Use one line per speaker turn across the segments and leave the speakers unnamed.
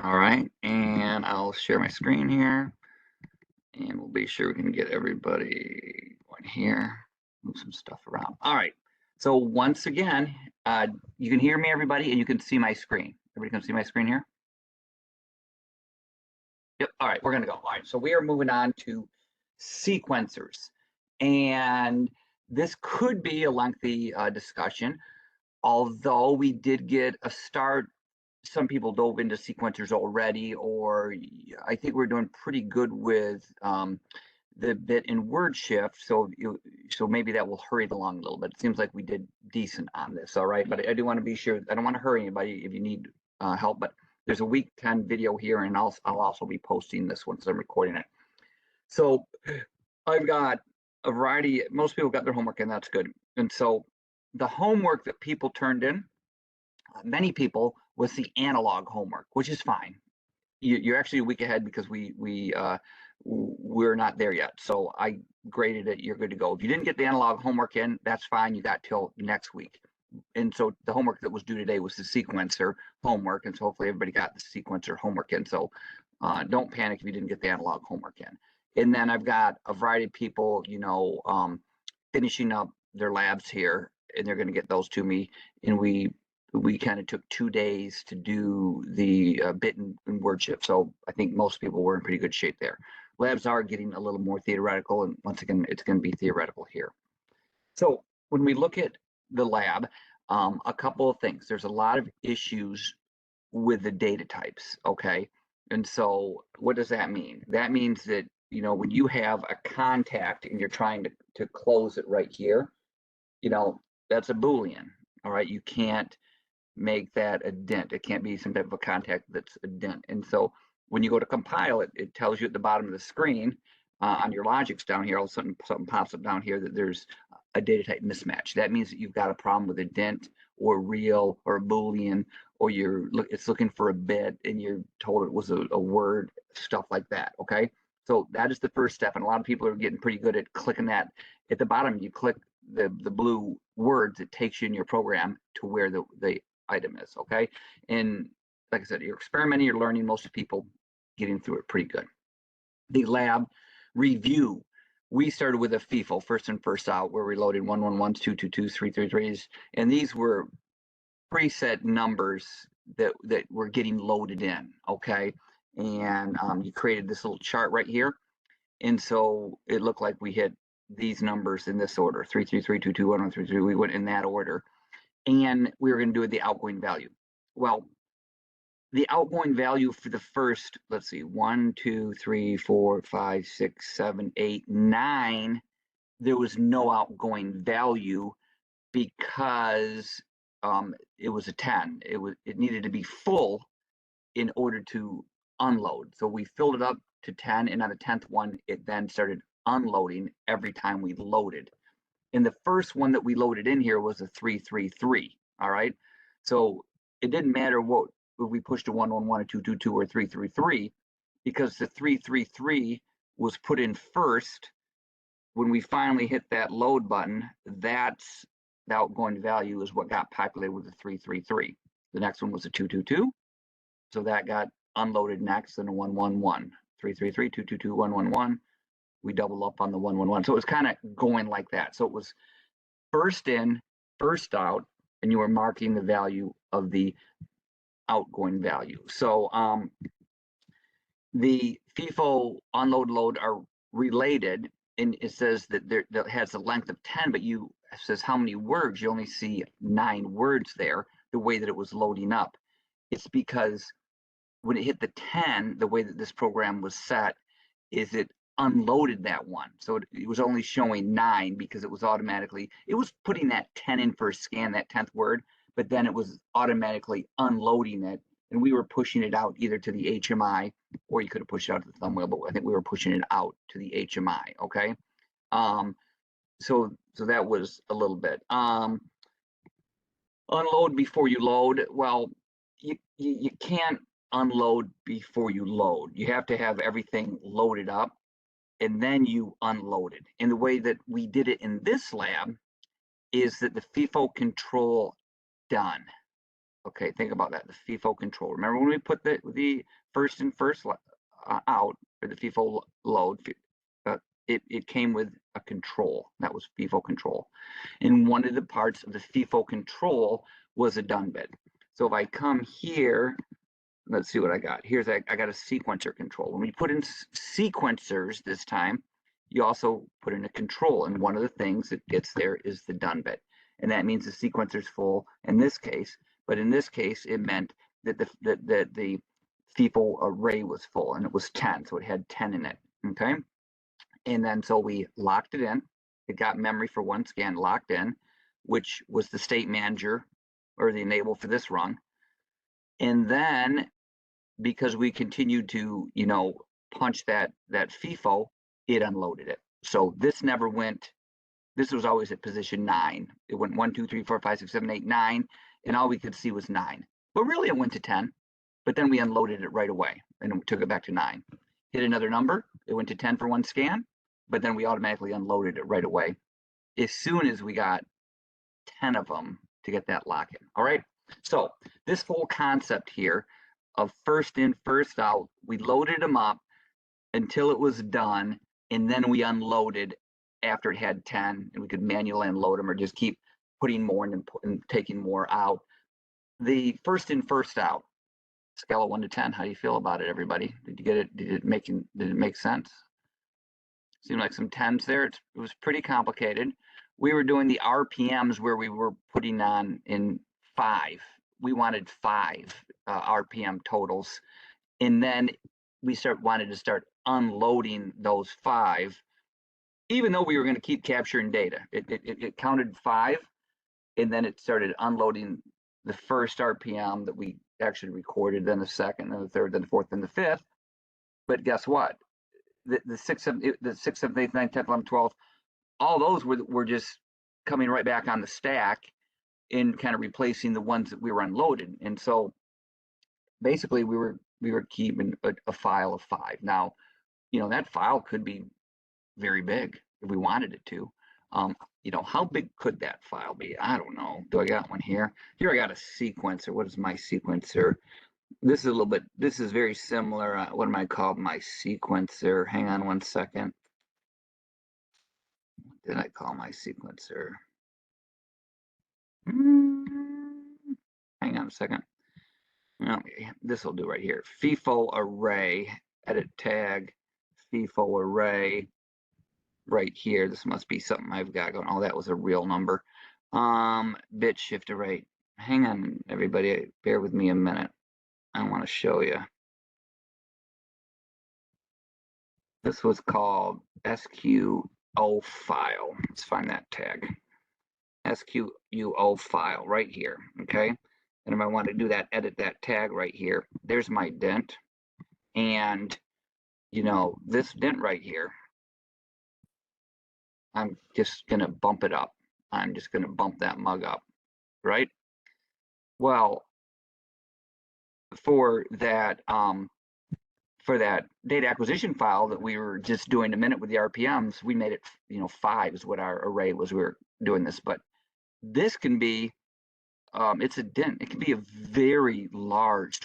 All right, and I'll share my screen here, and we'll be sure we can get everybody going here. Move some stuff around. All right, so once again, you can hear me, everybody, and you can see my screen. Everybody can see my screen here? Yep, all right, we're gonna go. All right, so we are moving on to sequencers. And this could be a lengthy discussion, although we did get a start. Some people dove into sequencers already, or I think we're doing pretty good with the bit in word shift. So maybe that will hurry it along a little bit. It seems like we did decent on this. All right, but I do want to be sure. I don't want to hurry anybody if you need help, but there's a week 10 video here, and I'll also be posting this once I'm recording it. So I've got a variety. Most people got their homework, and that's good. And so the homework that people turned in, many people, was the analog homework, which is fine. You're actually a week ahead because we're not there yet. So I graded it. You're good to go. If you didn't get the analog homework in, that's fine. You got till next week. And so the homework that was due today was the sequencer homework, and so hopefully everybody got the sequencer homework in. So don't panic if you didn't get the analog homework in. And then I've got a variety of people, finishing up their labs here, and they're going to get those to me. And we kind of took 2 days to do the bit and word shift. So I think most people were in pretty good shape there. Labs are getting a little more theoretical, and once again, it's going to be theoretical here. So when we look at the lab, a couple of things. There's a lot of issues with the data types, okay? And so what does that mean? That means that, when you have a contact and you're trying to close it right here, that's a Boolean, all right? You can't make that a dent. It can't be some type of a contact that's a dent. And so when you go to compile it, it tells you at the bottom of the screen on your logics down here, all of a sudden something pops up down here that there's a data type mismatch. That means that you've got a problem with a dent or real or a Boolean, or it's looking for a bit and you're told it was a word, stuff like that, okay? So that is the first step, and a lot of people are getting pretty good at clicking that. At the bottom, you click the blue words, it takes you in your program to where the item is, okay? And like I said, you're experimenting, you're learning, most people getting through it pretty good. The lab review, we started with a FIFO, first in, first out, where we loaded 111s, 222s, 333s, and these were preset numbers that were getting loaded in, okay? And you created this little chart right here, and so it looked like we hit these numbers in this order: 333, 22, 1133. We went in that order, and we were going to do the outgoing value. Well, the outgoing value for the first, let's see, 1, 2, 3, 4, 5, 6, 7, 8, 9, there was no outgoing value because it was a 10. It needed to be full in order to unload. So we filled it up to 10, and on the 10th one, it then started unloading every time we loaded. And the first one that we loaded in here was a 333. All right. So it didn't matter what if we pushed a 111, a 222, or 333, because the 333 was put in first. When we finally hit that load button, that's the outgoing value is what got populated with the 333. The next one was a 222. So that got unloaded next, and a 111. 333, 222, 111. We double up on the 111. So it was kind of going like that. So it was first in, first out, and you were marking the value of the outgoing value. So the FIFO unload load are related, and it says that that has a length of 10, but it says how many words. You only see 9 words there, the way that it was loading up. It's because when it hit the 10, the way that this program was set is it unloaded that one. So it was only showing 9 because it was putting that 10 in for a scan, that 10th word, but then it was automatically unloading it. And we were pushing it out either to the HMI, or you could have pushed it out to the thumb wheel, but I think we were pushing it out to the HMI, okay? So that was a little bit. Unload before you load. Well, you can't unload before you load. You have to have everything loaded up, and then you unload it. And the way that we did it in this lab is that the FIFO control done. Okay, think about that, the FIFO control. Remember when we put the first in first out, or the FIFO load, it came with a control. That was FIFO control. And one of the parts of the FIFO control was a done bit. So if I come here, let's see what I got. Here's I got a sequencer control. When we put in sequencers this time, you also put in a control. And one of the things that gets there is the done bit. And that means the sequencer's full in this case. But in this case, it meant that the FIFO array was full, and it was 10. So it had 10 in it. Okay. And then so we locked it in. It got memory for one scan locked in, which was the state manager or the enable for this run. And then because we continued to, punch that FIFO, it unloaded it. So this never went, this was always at position 9. It went 1, 2, 3, 4, 5, 6, 7, 8, 9, and all we could see was 9. But really it went to 10, but then we unloaded it right away and took it back to 9. Hit another number, it went to 10 for one scan, but then we automatically unloaded it right away as soon as we got 10 of them to get that lock in. All right. So this whole concept here of first in, first out, we loaded them up until it was done, and then we unloaded after it had 10, and we could manually unload them or just keep putting more in and taking more out. The first in, first out, scale of 1 to 10, how do you feel about it, everybody? Did you get it? Did it make sense? Seemed like some 10s there. It was pretty complicated. We were doing the RPMs where we were putting on in 5. We wanted 5 RPM totals, and then we wanted to start unloading those 5, even though we were going to keep capturing data. It counted 5, and then it started unloading the first RPM that we actually recorded, then the second, then the third, then the fourth, then the fifth. But guess what? The 6th, 7th, 8th, 9th, 10th, 11th, 12th, all those were just coming right back on the stack and kind of replacing the ones that we were unloaded. And so basically we were keeping a file of 5. Now, that file could be very big if we wanted it to. How big could that file be? I don't know. Do I got one here? Here I got a sequencer. What is my sequencer? This is this is very similar. What am I called? My sequencer. Hang on one second. What did I call my sequencer? Hang on a second. No, this will do right here. FIFO array, edit tag, FIFO array, right here. This must be something I've got going. Oh, that was a real number. Bit shift array. Hang on, everybody. Bear with me a minute. I want to show you. This was called SQO file. Let's find that tag. SQO file right here. Okay. And if I want to do that, edit that tag right here. There's my dent. And, this dent right here, I'm just going to bump it up. I'm just going to bump that mug up, right? Well, for that data acquisition file that we were just doing a minute with the RPMs, we made it, 5 is what our array was. We were doing this, but this can be, it's a dent. It can be a very large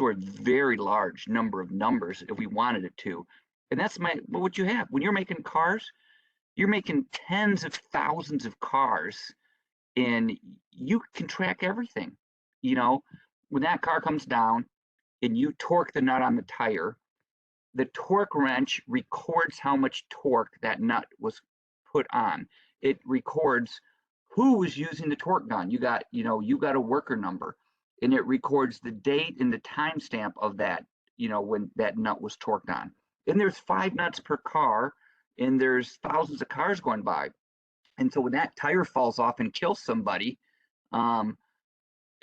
number of numbers if we wanted it to. And that's what you have. When you're making cars, you're making tens of thousands of cars, and you can track everything. When that car comes down and you torque the nut on the tire, the torque wrench records how much torque that nut was put on. It records who was using the torque gun. You got a worker number, and it records the date and the timestamp of that, when that nut was torqued on. And there's 5 nuts per car, and there's thousands of cars going by. And so when that tire falls off and kills somebody,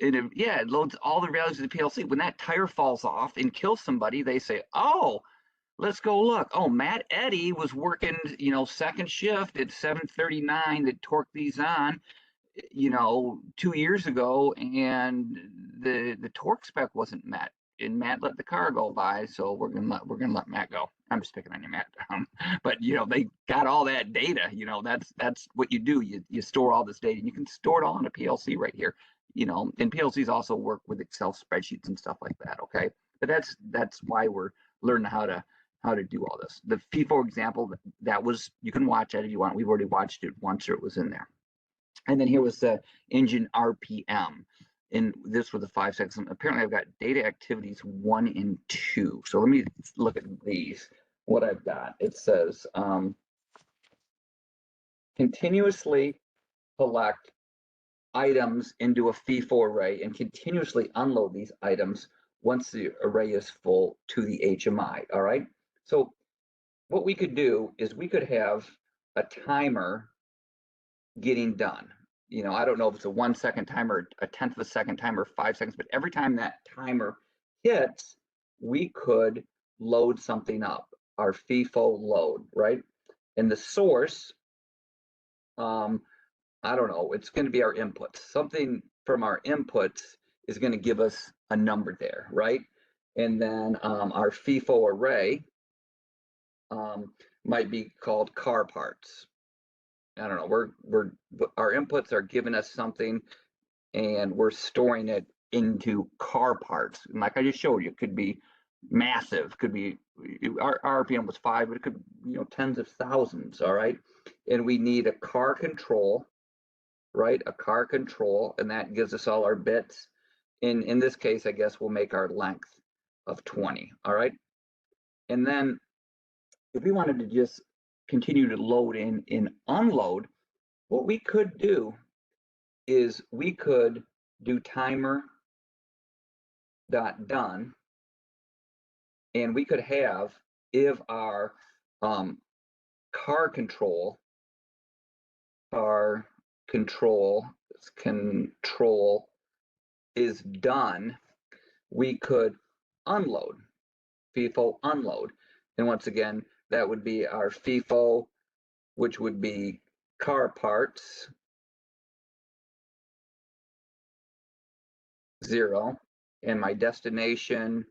it loads all the values of the PLC. When that tire falls off and kills somebody, they say, oh, let's go look. Oh, Matt Eddy was working, second shift at 7:39 that torqued these on, 2 years ago, and the torque spec wasn't met. And Matt let the car go by, so we're gonna let Matt go. I'm just picking on you, Matt. But they got all that data. That's what you do. You store all this data, and you can store it all in a PLC right here. you know, and PLCs also work with Excel spreadsheets and stuff like that. Okay, but that's why we're learning how to do all this. The FIFO example, that was, you can watch it if you want. We've already watched it once, or it was in there. And then here was the engine RPM. And this was the 5 seconds. Apparently I've got data activities 1 and 2. So let me look at these. What I've got, it says continuously collect items into a FIFO array and continuously unload these items once the array is full to the HMI. All right. So what we could do is we could have a timer getting done. You know, I don't know if it's a 1 second timer, a 1/10 of a second timer, 5 seconds, but every time that timer hits, we could load something up, our FIFO load, right? And the source, I don't know, it's going to be our inputs. Something from our inputs is going to give us a number there, right? And then our FIFO array might be called car parts. I don't know, our inputs are giving us something and we're storing it into car parts. And like I just showed you, it could be massive, could be, our RPM was 5, but it could, you know, tens of thousands, all right? And we need a car control, right? A car control, and that gives us all our bits. In this case, I guess we'll make our length of 20, all right? And then if we wanted to just continue to load in and unload, what we could do is we could do timer dot done, and we could have, if our car control is done, we could unload, FIFO unload. And once again, that would be our FIFO, which would be car parts 0, and my destination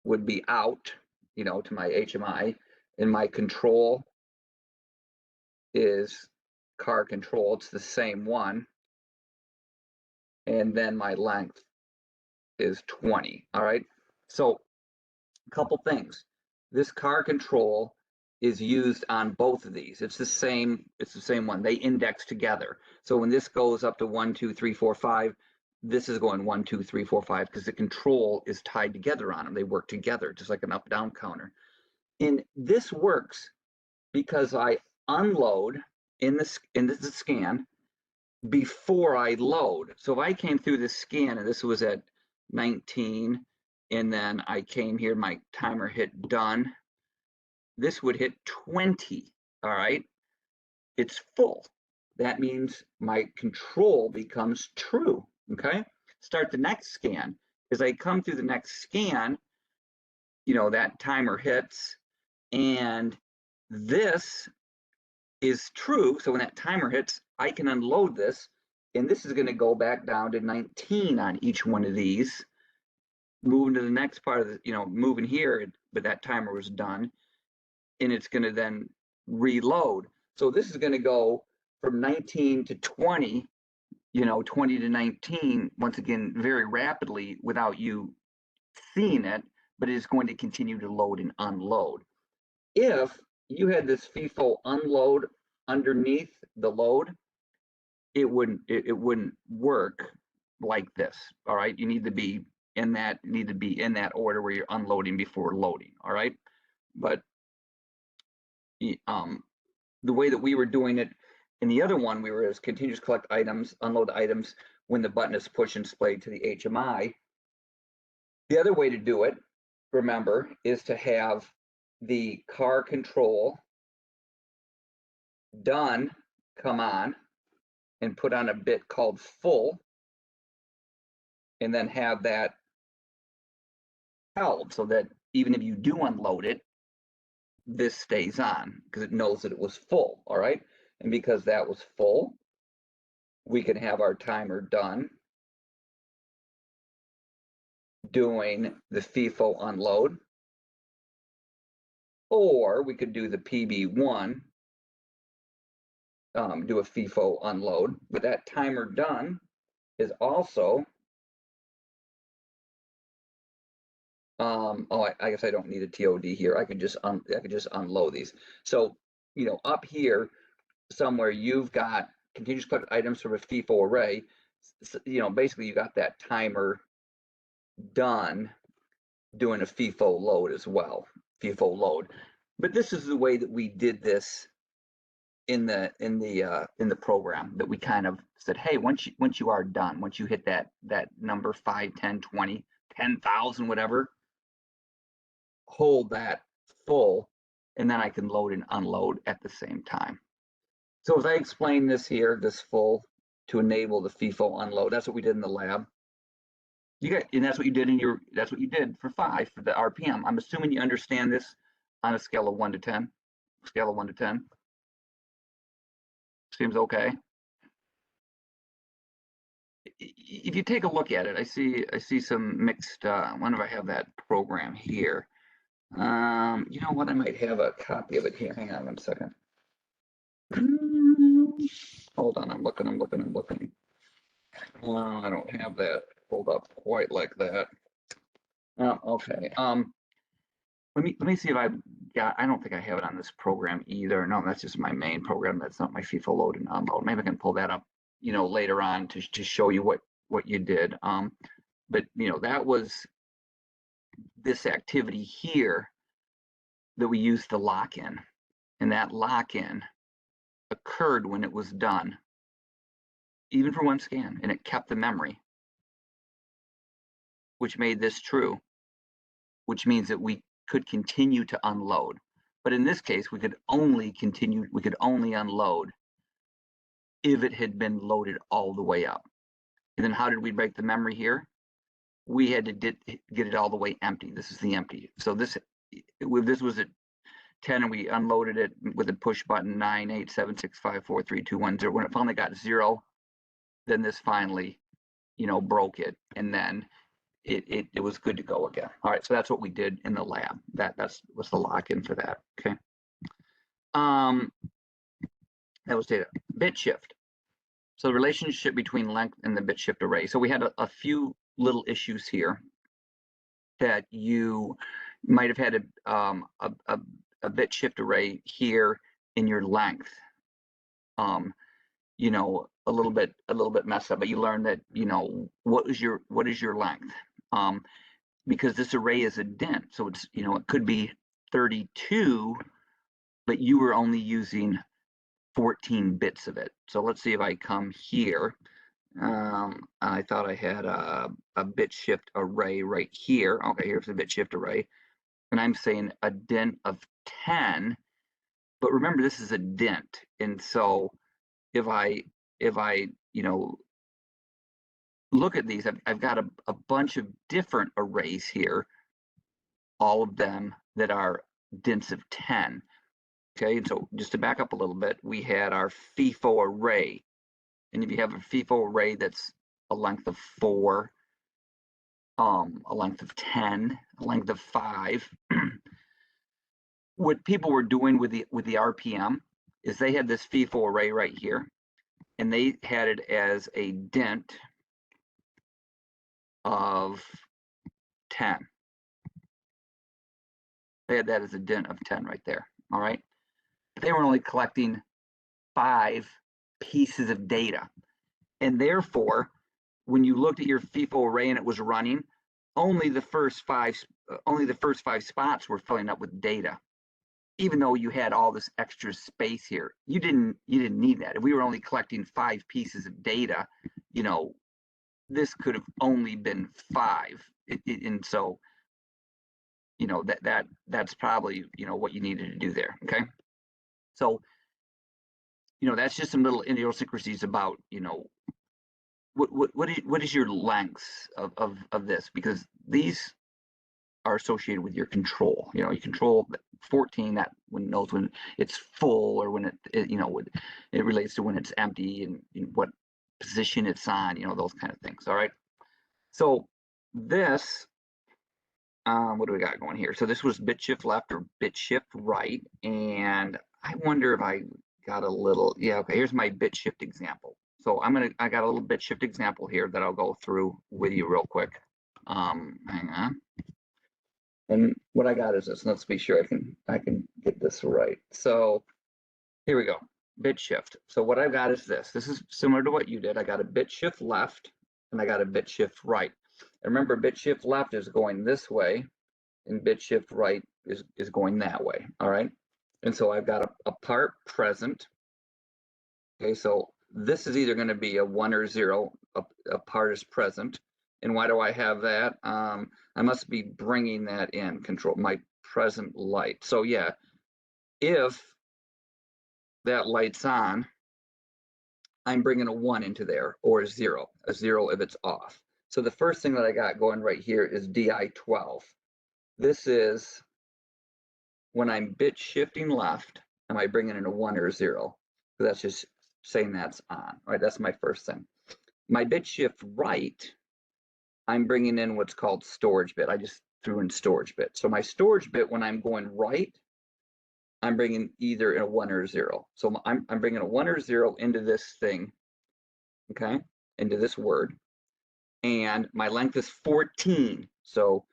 would be out, you know, to my HMI, and my control is car control, it's the same one, and then my length is 20. All right, so a couple things. This car control is used on both of these. It's the same one. They index together. So when this goes up to 1, 2, 3, 4, 5, this is going 1, 2, 3, 4, 5, because the control is tied together on them. They work together, just like an up-down counter. And this works because I unload in the scan before I load. So if I came through the scan and this was at 19, and then I came here, my timer hit done, this would hit 20, all right? It's full. That means my control becomes true, okay? Start the next scan. As I come through the next scan, you know, that timer hits, and this is true. So when that timer hits, I can unload this, and this is going to go back down to 19 on each one of these. Moving to the next part of the, you know, moving here, but that timer was done, and it's going to then reload. So this is going to go from 19 to 20, you know, 20 to 19, once again, very rapidly without you seeing it, but it's going to continue to load and unload. If you had this FIFO unload underneath the load, it wouldn't work like this. All right, you need to be in that order where you're unloading before loading. All right, but the way that we were doing it in the other one, we were as continuous collect items, unload items when the button is pushed and displayed to the HMI. The other way to do it, remember, is to have the car control done come on and put on a bit called full, and then have that held so that even if you do unload it, this stays on because it knows that it was full. All right, and because that was full, we can have our timer done doing the FIFO unload, or we could do the PB1, do a FIFO unload. With that timer done, is also, I guess I don't need a TOD here. I could just unload these. So, up here somewhere you've got continuous collected items from a FIFO array. Basically you got that timer done doing a FIFO load as well, FIFO load. But this is the way that we did this in the program, that we kind of said, hey, once you are done, once you hit that number 5, 10, 20, 10,000, whatever, hold that full, and then I can load and unload at the same time. So as I explain this here, this full to enable the FIFO unload, that's what we did in the lab. And that's what you did that's what you did for 5 for the RPM. I'm assuming you understand this on a scale of 1 to 10. Scale of 1 to 10. Seems okay. If you take a look at it, I see some mixed. I wonder if I have that program here. You know what? I might have a copy of it here. Hang on 1 second. Hold on, I'm looking. Well, I don't have that pulled up quite like that. Oh, okay. Let me see if I don't think I have it on this program either. No, that's just my main program. That's not my FIFO load and unload. Maybe I can pull that up, later on to show you what you did. But that was this activity here that we used the lock-in, and that lock-in occurred when it was done, even for 1 scan, and it kept the memory, which made this true, which means that we could continue to unload. But in this case, we could only unload if it had been loaded all the way up. And then how did we break the memory here? We had to get it all the way empty. This is the empty. So this was at 10 and we unloaded it with a push button 9, 8, 7, 6, 5, 4, 3, 2, 1, 0. When it finally got 0, then this finally, broke it, and then it was good to go again. All right, so that's what we did in the lab. That was the lock-in for that. Okay. That was data. Bit shift. So the relationship between length and the bit shift array. So we had a few little issues here that you might have had a bit shift array here in your length. A little bit messed up, but you learned that, what is your length? Because this array is a dent, so it's, it could be 32, but you were only using 14 bits of it. So let's see if I come here. I thought I had a bit shift array right here. Okay, here's the bit shift array, and I'm saying a dent of 10, but remember this is a dent, and so if I look at these, I've got a bunch of different arrays here, all of them that are dents of 10. Okay, and so just to back up a little bit, we had our FIFO array, and if you have a FIFO array that's a length of 4, a length of 10, a length of 5, what people were doing with the RPM is they had this FIFO array right here, and they had it as a dent of 10. They had that as a dent of 10 right there. All right. They were only collecting 5 pieces of data. And therefore, when you looked at your FIFO array and it was running, only the first 5 spots were filling up with data. Even though you had all this extra space here, you didn't need that. If we were only collecting 5 pieces of data, this could have only been 5. And so, that's probably, what you needed to do there. Okay. So, that's just some little idiosyncrasies about, what is your lengths of this, because these are associated with your control. You control 14, that one knows when it's full or when it relates to when it's empty and what position it's on, those kind of things. All right. So this, what do we got going here? So this was bit shift left or bit shift right. And I wonder if I got a little, yeah, okay, here's my bit shift example. So I got a little bit shift example here that I'll go through with you real quick. Hang on. And what I got is this. Let's be sure I can get this right. So here we go. Bit shift. So what I've got is this. This is similar to what you did. I got a bit shift left and I got a bit shift right. And remember, bit shift left is going this way and bit shift right is going that way. All right. And so I've got a part present. Okay, so this is either going to be a 1 or 0. A part is present. And why do I have that? I must be bringing that in, control my present light. So yeah, if that light's on, I'm bringing a 1 into there, or a 0 if it's off. So the first thing that I got going right here is DI12. This is when I'm bit shifting left, am I bringing in a 1 or a 0? So that's just saying that's on, right? That's my first thing. My bit shift right, I'm bringing in what's called storage bit. I just threw in storage bit. So my storage bit, when I'm going right, I'm bringing either a 1 or a 0. So I'm bringing a 1 or 0 into this thing, okay, into this word. And my length is 14. So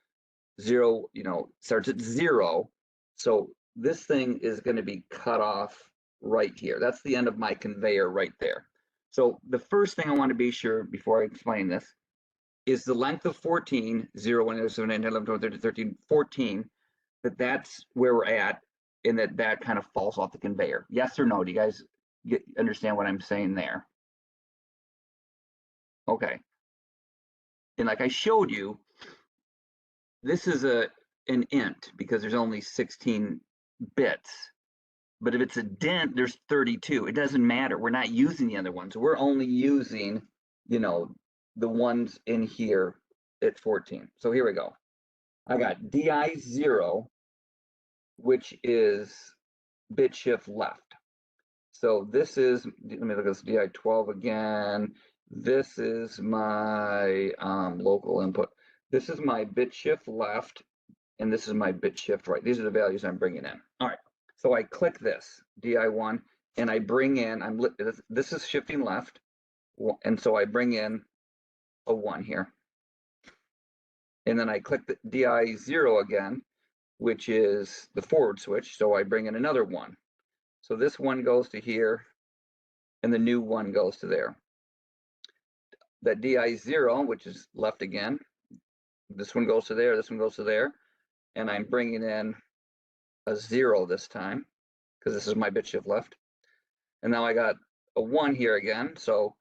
0, starts at 0. So this thing is going to be cut off right here. That's the end of my conveyor right there. So the first thing I want to be sure before I explain this is the length of 14, 0, 1, 7, 8, 10, 11, 12, 13, 13, 14, that's where we're at, and that kind of falls off the conveyor. Yes or no? Do you guys understand what I'm saying there? Okay. And like I showed you, this is an int because there's only 16 bits. But if it's a dent, there's 32. It doesn't matter. We're not using the other ones. We're only using, the ones in here at 14. So here we go. I got DI0, which is bit shift left. So this is, let me look at this DI12 again. This is my local input. This is my bit shift left, and this is my bit shift right. These are the values I'm bringing in. All right. So I click this DI1 and I bring in, this is shifting left. And so I bring in a 1 here. And then I click the DI0 again, which is the forward switch. So I bring in another 1. So this 1 goes to here and the new 1 goes to there. That DI0, which is left again, this one goes to there, this one goes to there. And I'm bringing in a 0 this time, because this is my bit shift left. And now I got a 1 here again, so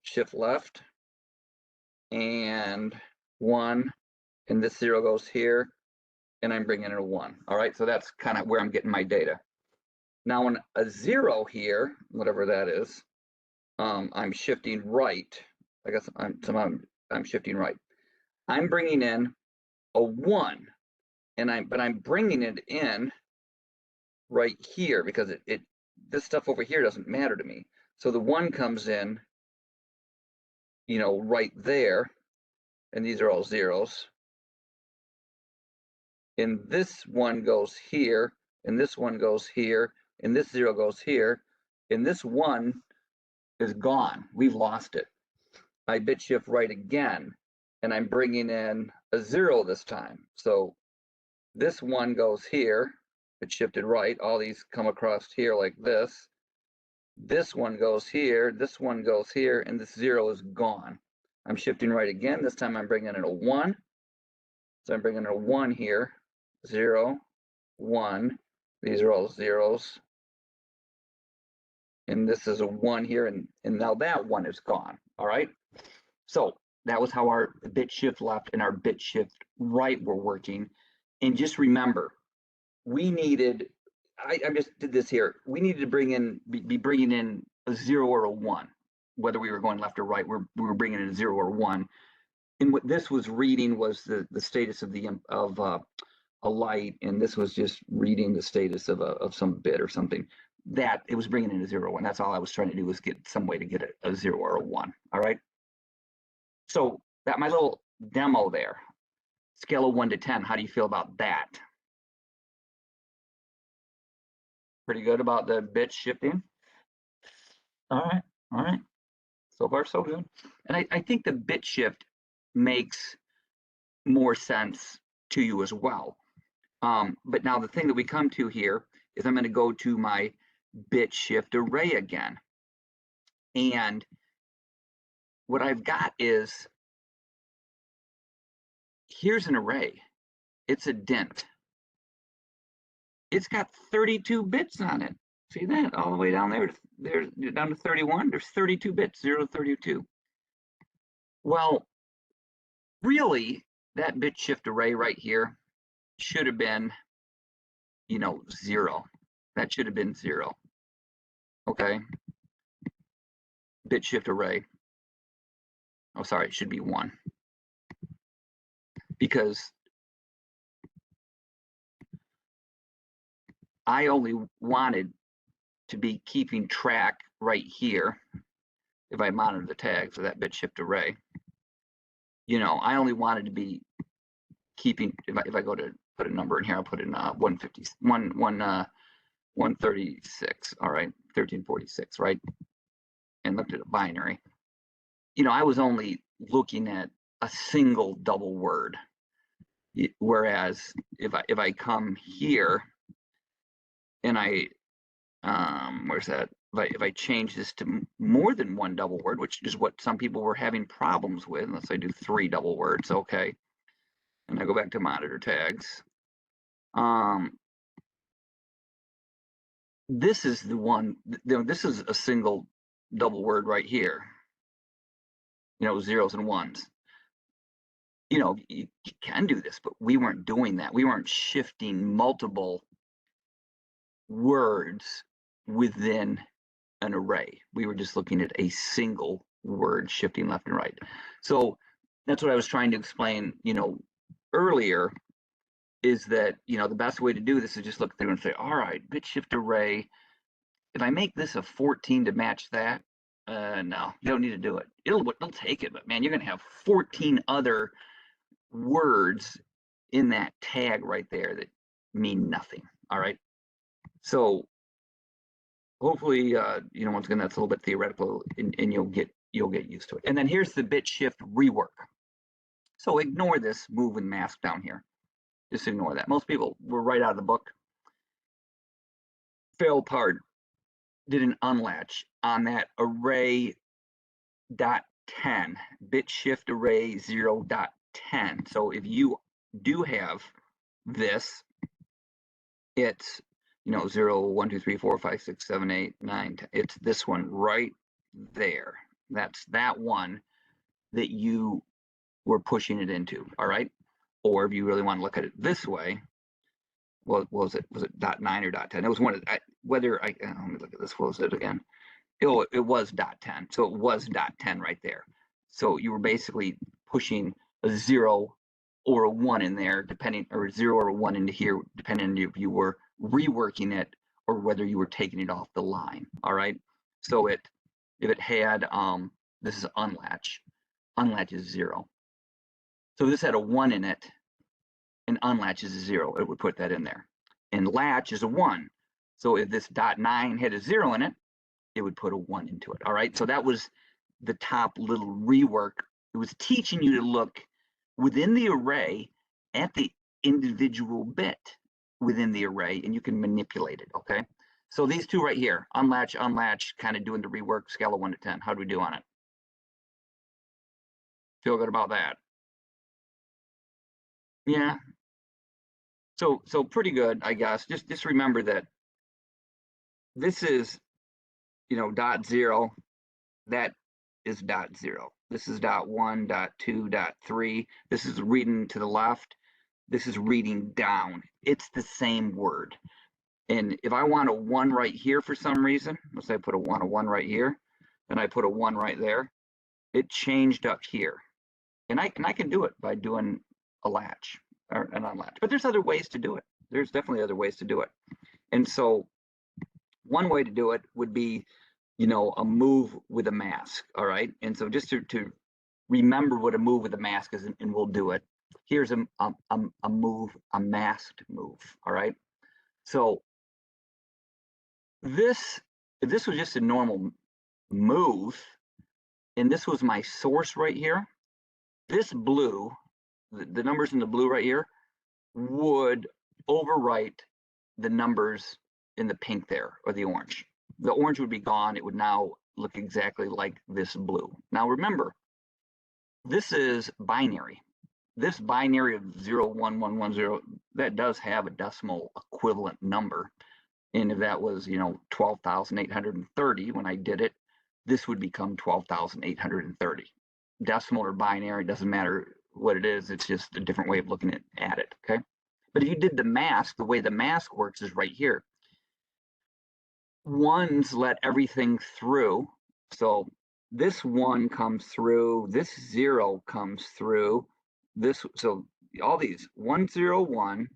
shift left and 1, and this 0 goes here, and I'm bringing in a 1. All right, so that's kind of where I'm getting my data. Now on a 0 here, whatever that is, I'm shifting right. I guess I'm shifting right. I'm bringing in a 1, but I'm bringing it in right here because this stuff over here doesn't matter to me. So the 1 comes in, right there, and these are all 0s. And this 1 goes here, and this 1 goes here, and this 0 goes here, and this 1 is gone. We've lost it. I bit shift right again, and I'm bringing in a 0 this time. So this 1 goes here, it shifted right, all these come across here like this. This 1 goes here, this 1 goes here, and this 0 is gone. I'm shifting right again. This time I'm bringing in a 1. So I'm bringing in a 1 here, 0, 1. These are all 0s. And this is a 1 here, and now that 1 is gone. All right. So that was how our bit shift left and our bit shift right were working. And just remember, we needed, I just did this here. We needed to be bringing in a 0 or a 1, whether we were going left or right. We were bringing in a 0 or 1. And what this was reading was the status of a light, and this was just reading the status of some bit or something. That it was bringing in a 0 or 1. That's all I was trying to do, was get some way to get a 0 or a 1. All right. So that my little demo there, scale of 1 to 10. How do you feel about that? Pretty good about the bit shifting. All right. So far, so good. And I think the bit shift makes more sense to you as well. But now the thing that we come to here is I'm going to go to my bit shift array again. And what I've got is, here's an array. It's a dent. It's got 32 bits on it. See that? All the way down there, there's down to 31. There's 32 bits, 0 to 32. Well, really, that bit shift array right here should have been, 0. That should have been 0. Okay. Bit shift array. Oh, sorry, it should be 1. Because I only wanted to be keeping track right here. If I monitor the tags for that bit shift array, I only wanted to be keeping, if I go to put a number in here, I'll put in 136, all right, 1346, right? And looked at a binary. I was only looking at a single double word. Whereas if I come here and where's that? If I change this to more than one double word, which is what some people were having problems with, unless I do 3 double words, okay. And I go back to monitor tags. This is the one, this is a single double word right here. Zeros and ones. You can do this, but we weren't doing that. We weren't shifting multiple words within an array. We were just looking at a single word shifting left and right. So that's what I was trying to explain, earlier, is that, the best way to do this is just look through and say, all right, bit shift array, if I make this a 14 to match that, no, you don't need to do it. It'll take it, but man, you're going to have 14 other words in that tag right there that mean nothing. All right. So hopefully, once again, that's a little bit theoretical, and you'll get used to it. And then here's the bit shift rework. So ignore this move and mask down here. Just ignore that. Most people were right out of the book. Failed part did an unlatch on that array .10, bit shift array 0.10. So if you do have this, it's 0, 1, 2, 3, 4, 5, 6, 7, 8, 9, 10. It's this one right there. That's that one that you were pushing it into. All right. Or if you really want to look at it this way, well, was it .9 or .10? It was one of let me look at this. What was it again? It was .10. So it was .10 right there. So you were basically pushing a 0 or a 1 in there, depending, or a 0 or a 1 into here, depending on if you were reworking it or whether you were taking it off the line. All right. So if it had this is unlatch. Unlatch is 0. So this had a 1 in it, and unlatch is a 0. It would put that in there. And latch is a 1. So if this .9 had a 0 in it, it would put a 1 into it. All right. So that was the top little rework. It was teaching you to look within the array at the individual bit within the array, and you can manipulate it. Okay. So these two right here, unlatch, unlatch, kind of doing the rework, scale of 1 to 10. How do we do on it? Feel good about that? Yeah. So pretty good, I guess. Just remember that this is, .0. That is .0. This is .1, .2, .3. This is reading to the left. This is reading down. It's the same word. And if I want a 1 right here for some reason, let's say I put a 1 right here, and I put a 1 right there, it changed up here. And I can do it by doing a latch or an unlatch. But there's other ways to do it. There's definitely other ways to do it. And so one way to do it would be, a move with a mask. All right. And so just to remember what a move with a mask is, and we'll do it. Here's a move, a masked move. All right. So if this was just a normal move, and this was my source right here, this blue, the numbers in the blue right here, would overwrite the numbers in the pink there, or the orange. The orange would be gone. It would now look exactly like this blue. Now remember, this is binary. This binary of 0, 1, 1, 1, 0, that does have a decimal equivalent number. And if that was, 12,830 when I did it, this would become 12,830. Decimal or binary, doesn't matter what it is, it's just a different way of looking at it, okay? But if you did the mask, the way the mask works is right here. Ones let everything through. So this 1 comes through, this 0 comes through, this, so all these 1, 0, 1,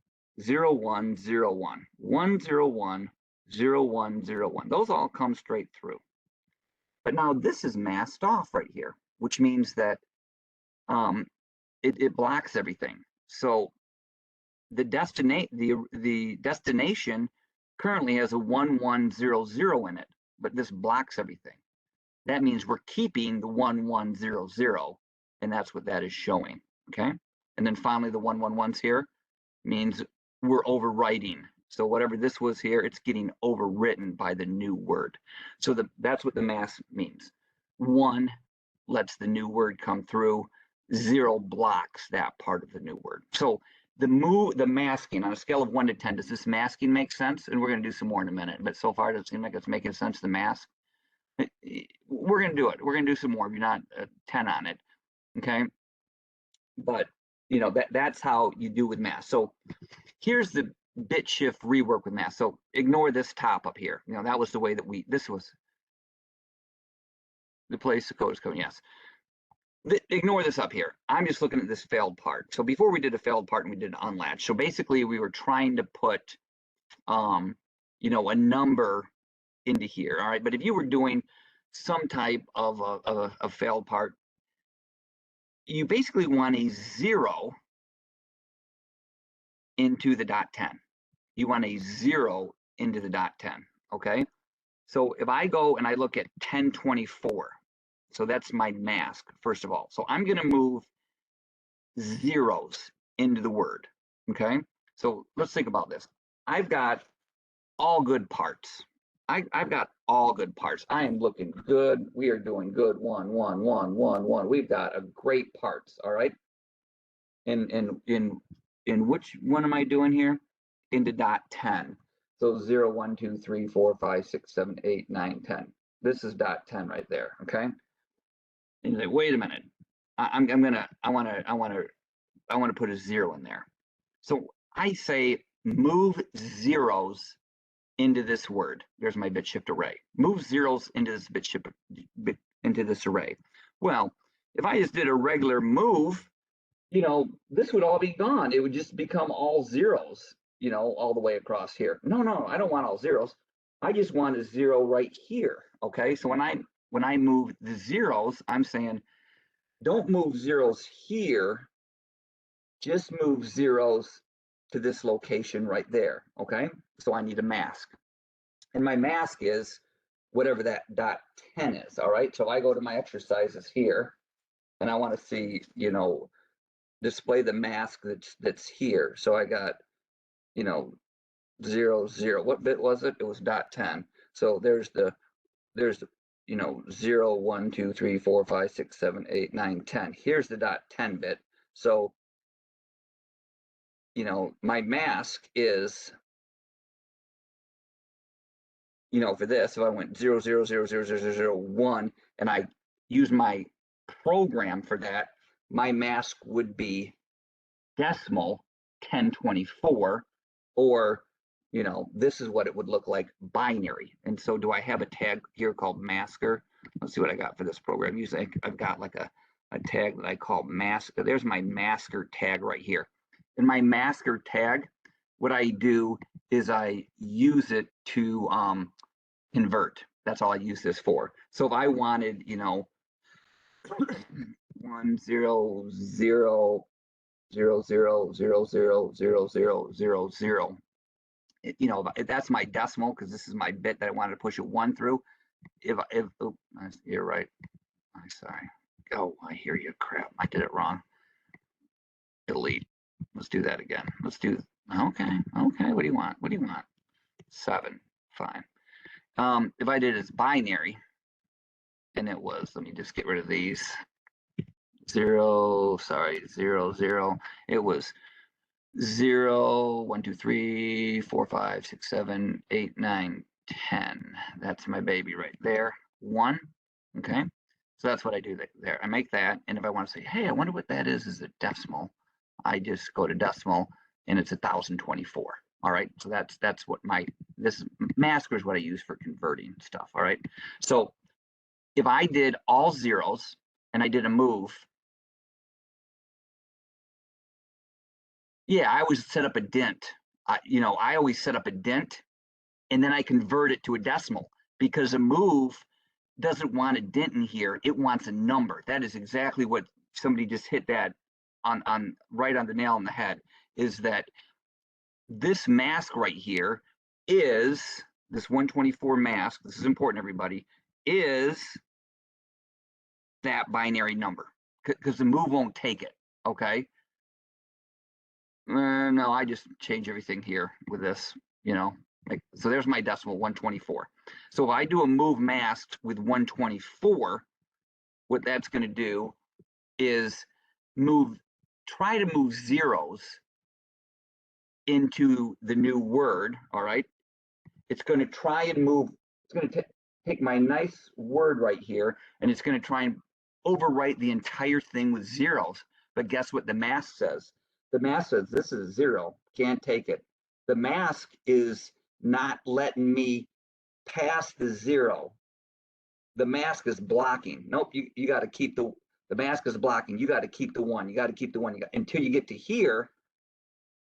0, 1, 0, 1, 1, 0, 1, 0, 1, 0, 1. Those all come straight through. But now this is masked off right here, which means that it blocks everything. So the destination currently has a 1100 in it, but this blocks everything. That means we're keeping the 1100, and that's what that is showing. Okay, and then finally the 111s here means we're overwriting. So whatever this was here, it's getting overwritten by the new word. So that's what the mask means. 1 lets the new word come through. 0 blocks that part of the new word. So the masking on a scale of 1 to 10, does this masking make sense? And we're going to do some more in a minute, but so far it doesn't seem like it's making sense, the mask. We're going to do it. We're going to do some more if you're not 10 on it. Okay. But that's how you do with mask. So here's the bit shift rework with mask. So ignore this top up here. That was the way that this was the place the code is coming. Yes. Ignore this up here. I'm just looking at this failed part. So before we did a failed part and we did an unlatch. So basically we were trying to put, a number into here. All right. But if you were doing some type of a failed part, you basically want a 0 into the .10. You want a 0 into the .10. Okay. So if I go and I look at 1024, so that's my mask, first of all. So I'm going to move zeros into the word, okay? So let's think about this. I've got all good parts. I've got all good parts. I am looking good. We are doing good. 1, 1, 1, 1, 1. We've got a great parts, all right? In which one am I doing here? Into .10. So 0, 1, 2, 3, 4, 5, 6, 7, 8, 9, 10. This is .10 right there, okay? And you say, wait a minute, I want to put a 0 in there. So I say move zeros into this word. There's my bit shift array. Move zeros into this into this array. Well, if I just did a regular move, this would all be gone. It would just become all zeros, all the way across here. No, I don't want all zeros. I just want a 0 right here. Okay, so when I move the zeros, I'm saying, don't move zeros here, just move zeros to this location right there, okay? So I need a mask. And my mask is whatever that .10 is, all right? So I go to my exercises here, and I want to see, display the mask that's here. So I got, 0, 0. What bit was it? It was .10. So there's 0, 1, 2, 3, 4, 5, 6, 7, 8, 9, 10. Here's the .10 bit. So, my mask is, for this, if I went 0, 0, 0, 0, 0, 0, 0, 1, and I use my program for that, my mask would be decimal 1024, or this is what it would look like binary. And so do I have a tag here called masker? Let's see what I got for this program. Usually I've got like a tag that I call mask. There's my masker tag right here. In my masker tag, what I do is I use it to convert. That's all I use this for. So if I wanted, 1, 0, 0, 0, 0, 0, 0, 0, 0, 0, 0. That's my decimal, because this is my bit that I wanted to push a 1 through. If oh, you're right. I'm sorry. Oh, I hear you. Crap, I did it wrong. Delete. Let's do that again. Let's do, okay, okay, what do you want? What do you want? 7, fine. If I did it as binary, and it was, let me just get rid of these. 0, sorry, 0, 0. It was 0, 1, 2, 3, 4, 5, 6, 7, 8, 9, 10. That's my baby right there. 1. Okay. So that's what I do there. I make that, and if I want to say, hey, I wonder what that is a decimal, I just go to decimal, and it's 1024. All right. So that's what this masker is what I use for converting stuff. All right. So if I did all zeros and I did a move, yeah, I always set up a dent. I always set up a dent, and then I convert it to a decimal, because a move doesn't want a dent in here. It wants a number. That is exactly what somebody just hit that on right on the nail on the head, is that this mask right here is this 124 mask. This is important, everybody, is that binary number, because the move won't take it. Okay. No, I just change everything here with this, like, so there's my decimal 124. So if I do a move masked with 124, what that's going to do is try to move zeros into the new word. All right. It's going to try and move, it's going to take my nice word right here, and it's going to try and overwrite the entire thing with zeros. But guess what the mask says? The mask says this is 0, can't take it. The mask is not letting me pass the 0. The mask is blocking. Nope, you got to keep the mask is blocking. You got to keep the 1. You got to keep the 1. Until you get to here,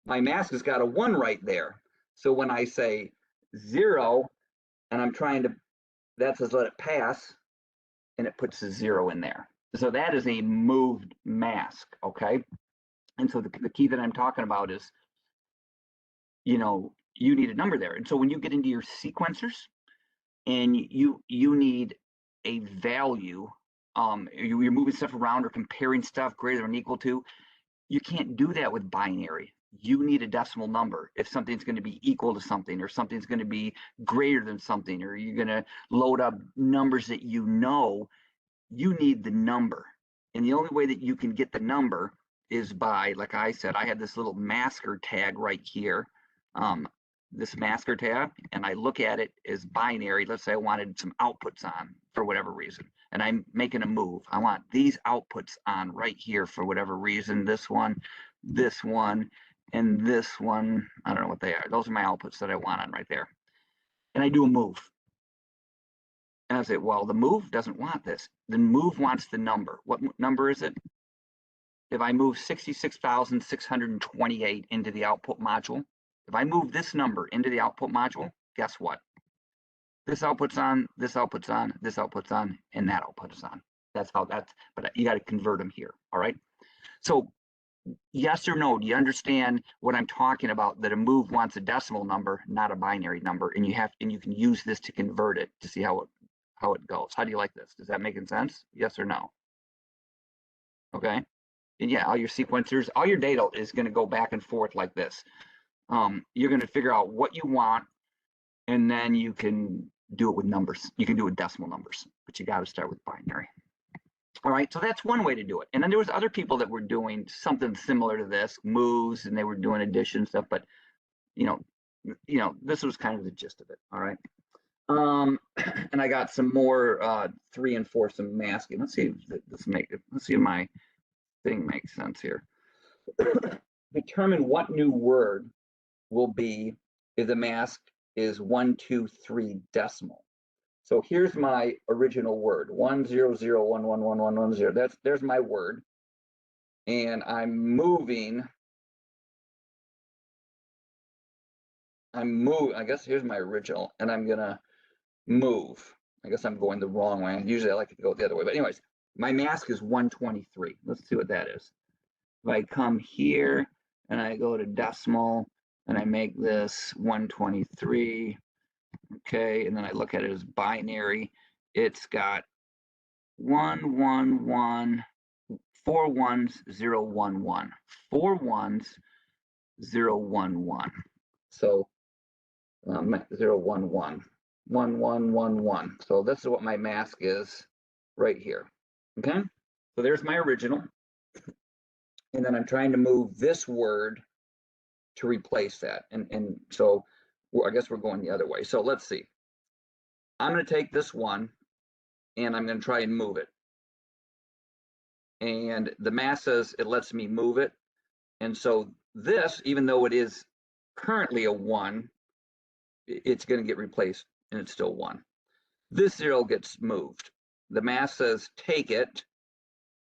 my mask has got a 1 right there. So when I say 0, and I'm trying to, that says let it pass, and it puts a 0 in there. So that is a moved mask, okay? And so the key that I'm talking about is, you need a number there. And so when you get into your sequencers and you need a value, you're moving stuff around or comparing stuff greater than or equal to, you can't do that with binary. You need a decimal number if something's going to be equal to something, or something's going to be greater than something, or you're going to load up numbers that you need the number. And the only way that you can get the number is by, like I said, I had this little masker tag right here, this masker tab, and I look at it as binary. Let's say I wanted some outputs on for whatever reason, and I'm making a move. I want these outputs on right here for whatever reason. This one, and this one. I don't know what they are. Those are my outputs that I want on right there. And I do a move. And I say, well, the move doesn't want this. The move wants the number. What number is it? If I move 66,628 into the output module, if I move this number into the output module, guess what? This output's on, this output's on, this output's on, and that output is on. But you got to convert them here. All right. So yes or no, do you understand what I'm talking about? That a move wants a decimal number, not a binary number, and you can use this to convert it to see how it goes. How do you like this? Does that make sense? Yes or no? Okay. And yeah, all your sequencers, all your data is going to go back and forth like this. You're going to figure out what you want, and then you can do it with numbers. You can do it with decimal numbers, but you got to start with binary. All right, so that's one way to do it. And then there was other people that were doing something similar to this, moves, and they were doing addition stuff, but this was kind of the gist of it. All right. And I got some more 3 and 4 some masking. Let's see if my thing makes sense here. Determine what new word will be if the mask is 1, 2, 3 decimal. So here's my original word, 100111110. There's my word, and I'm moving. I guess here's my original, and I'm gonna move. I guess I'm going the wrong way. Usually I like to go the other way, but anyways, my mask is 123. Let's see what that is. If I come here and I go to decimal and I make this 123, okay, and then I look at it as binary, it's got 111 4 ones 011 4 ones 011. So 011 1111. So this is what my mask is right here. Okay, so there's my original, and then I'm trying to move this word to replace that, and so I guess we're going the other way. So let's see. I'm going to take this one and I'm going to try and move it. And the math says it lets me move it. And so this, even though it is currently a 1, it's going to get replaced and it's still 1. This 0 gets moved. The math says take it.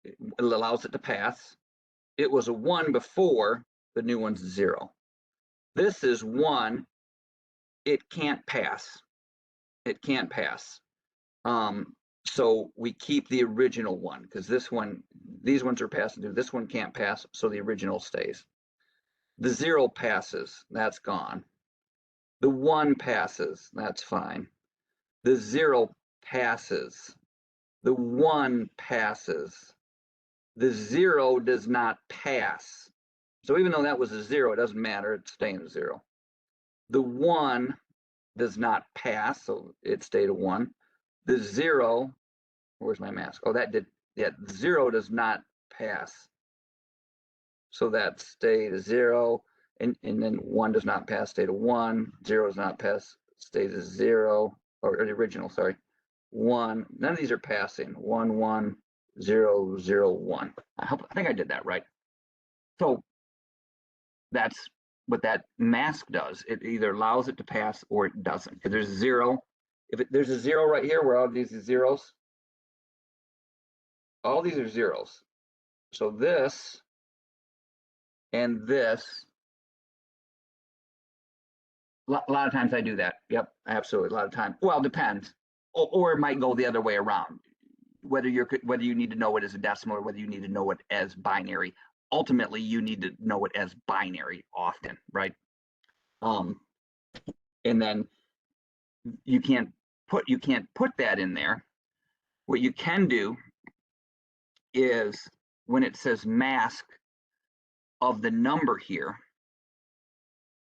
It allows it to pass. It was a 1 before, the new one's 0. This is 1. It can't pass. It can't pass. So we keep the original one because this one, these ones are passing through. This one can't pass, so the original stays. The 0 passes, that's gone. The 1 passes, that's fine. The 0 passes. The 1 passes. The 0 does not pass. So even though that was a 0, it doesn't matter, it's staying a 0. The 1 does not pass, so it stayed a 1. The 0, where's my mask? Oh, that did, yeah, 0 does not pass. So that stayed a 0, and then 1 does not pass, stayed a 1. 0 does not pass, stays a 0, or the original, sorry. 1, none of these are passing. 1, 1, 0, 0, 1. I think I did that right. So that's what that mask does. It either allows it to pass or it doesn't. If there's a 0, there's a 0 right here where all these are zeros, all these are zeros. So this and this, a lot of times I do that. Yep, absolutely, a lot of times. Well, it depends, or it might go the other way around. Whether you need to know it as a decimal or whether you need to know it as binary. Ultimately, you need to know it as binary often, right? And then you can't put that in there. What you can do is when it says mask of the number here,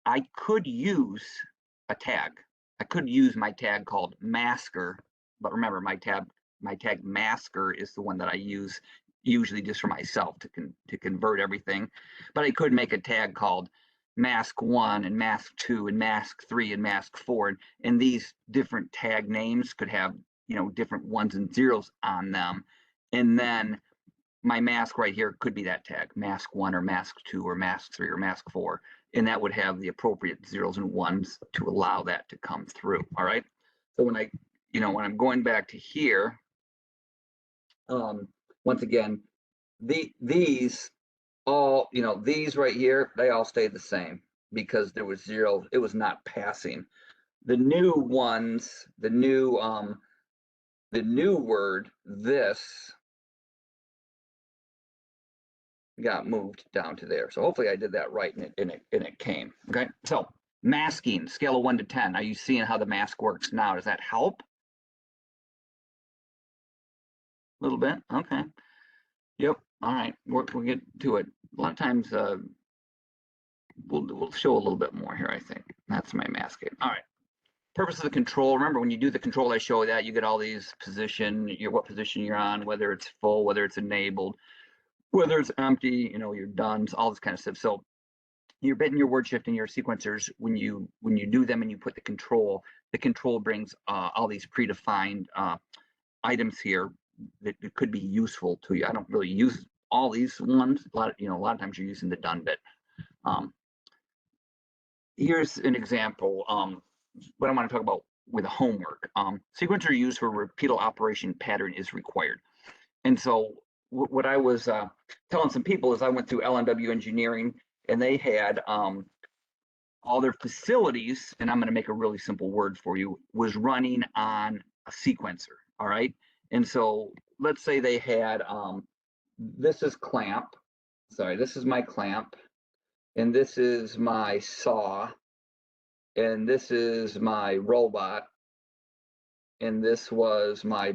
I could use a tag. I could use my tag called masker, but remember my tag masker is the one that I use usually just for myself to convert everything. But I could make a tag called mask 1 and mask 2 and mask 3 and mask 4, and these different tag names could have, you know, different 1s and 0s on them. And then my mask right here could be that tag, mask 1 or mask 2 or mask 3 or mask 4, and that would have the appropriate 0s and 1s to allow that to come through. All right. So when I'm going back to here, once again, these all, these right here, they all stayed the same because there was 0. It was not passing. The new ones, the new word, this, got moved down to there. So hopefully I did that right and it came. Okay. So masking, scale of 1 to 10. Are you seeing how the mask works now? Does that help? A little bit. Okay. Yep. All right. We'll get to it. A lot of times we'll show a little bit more here, I think. That's my masking. All right. Purpose of the control. Remember, when you do the control, I show that you get all these what position you're on, whether it's full, whether it's enabled, whether it's empty, you're done, all this kind of stuff. So your bit and your word shift and your sequencers, when you do them and you put the control brings all these predefined items here that could be useful to you. I don't really use all these ones. A lot of times you're using the done bit. Here's an example. What I want to talk about with a homework. Sequencer used for repeatable operation pattern is required. And so what I was telling some people is I went through LNW engineering and they had all their facilities, and I'm going to make a really simple word for you, was running on a sequencer. All right. And so let's say they had, this is clamp. Sorry, this is my clamp. And this is my saw. And this is my robot. and this was my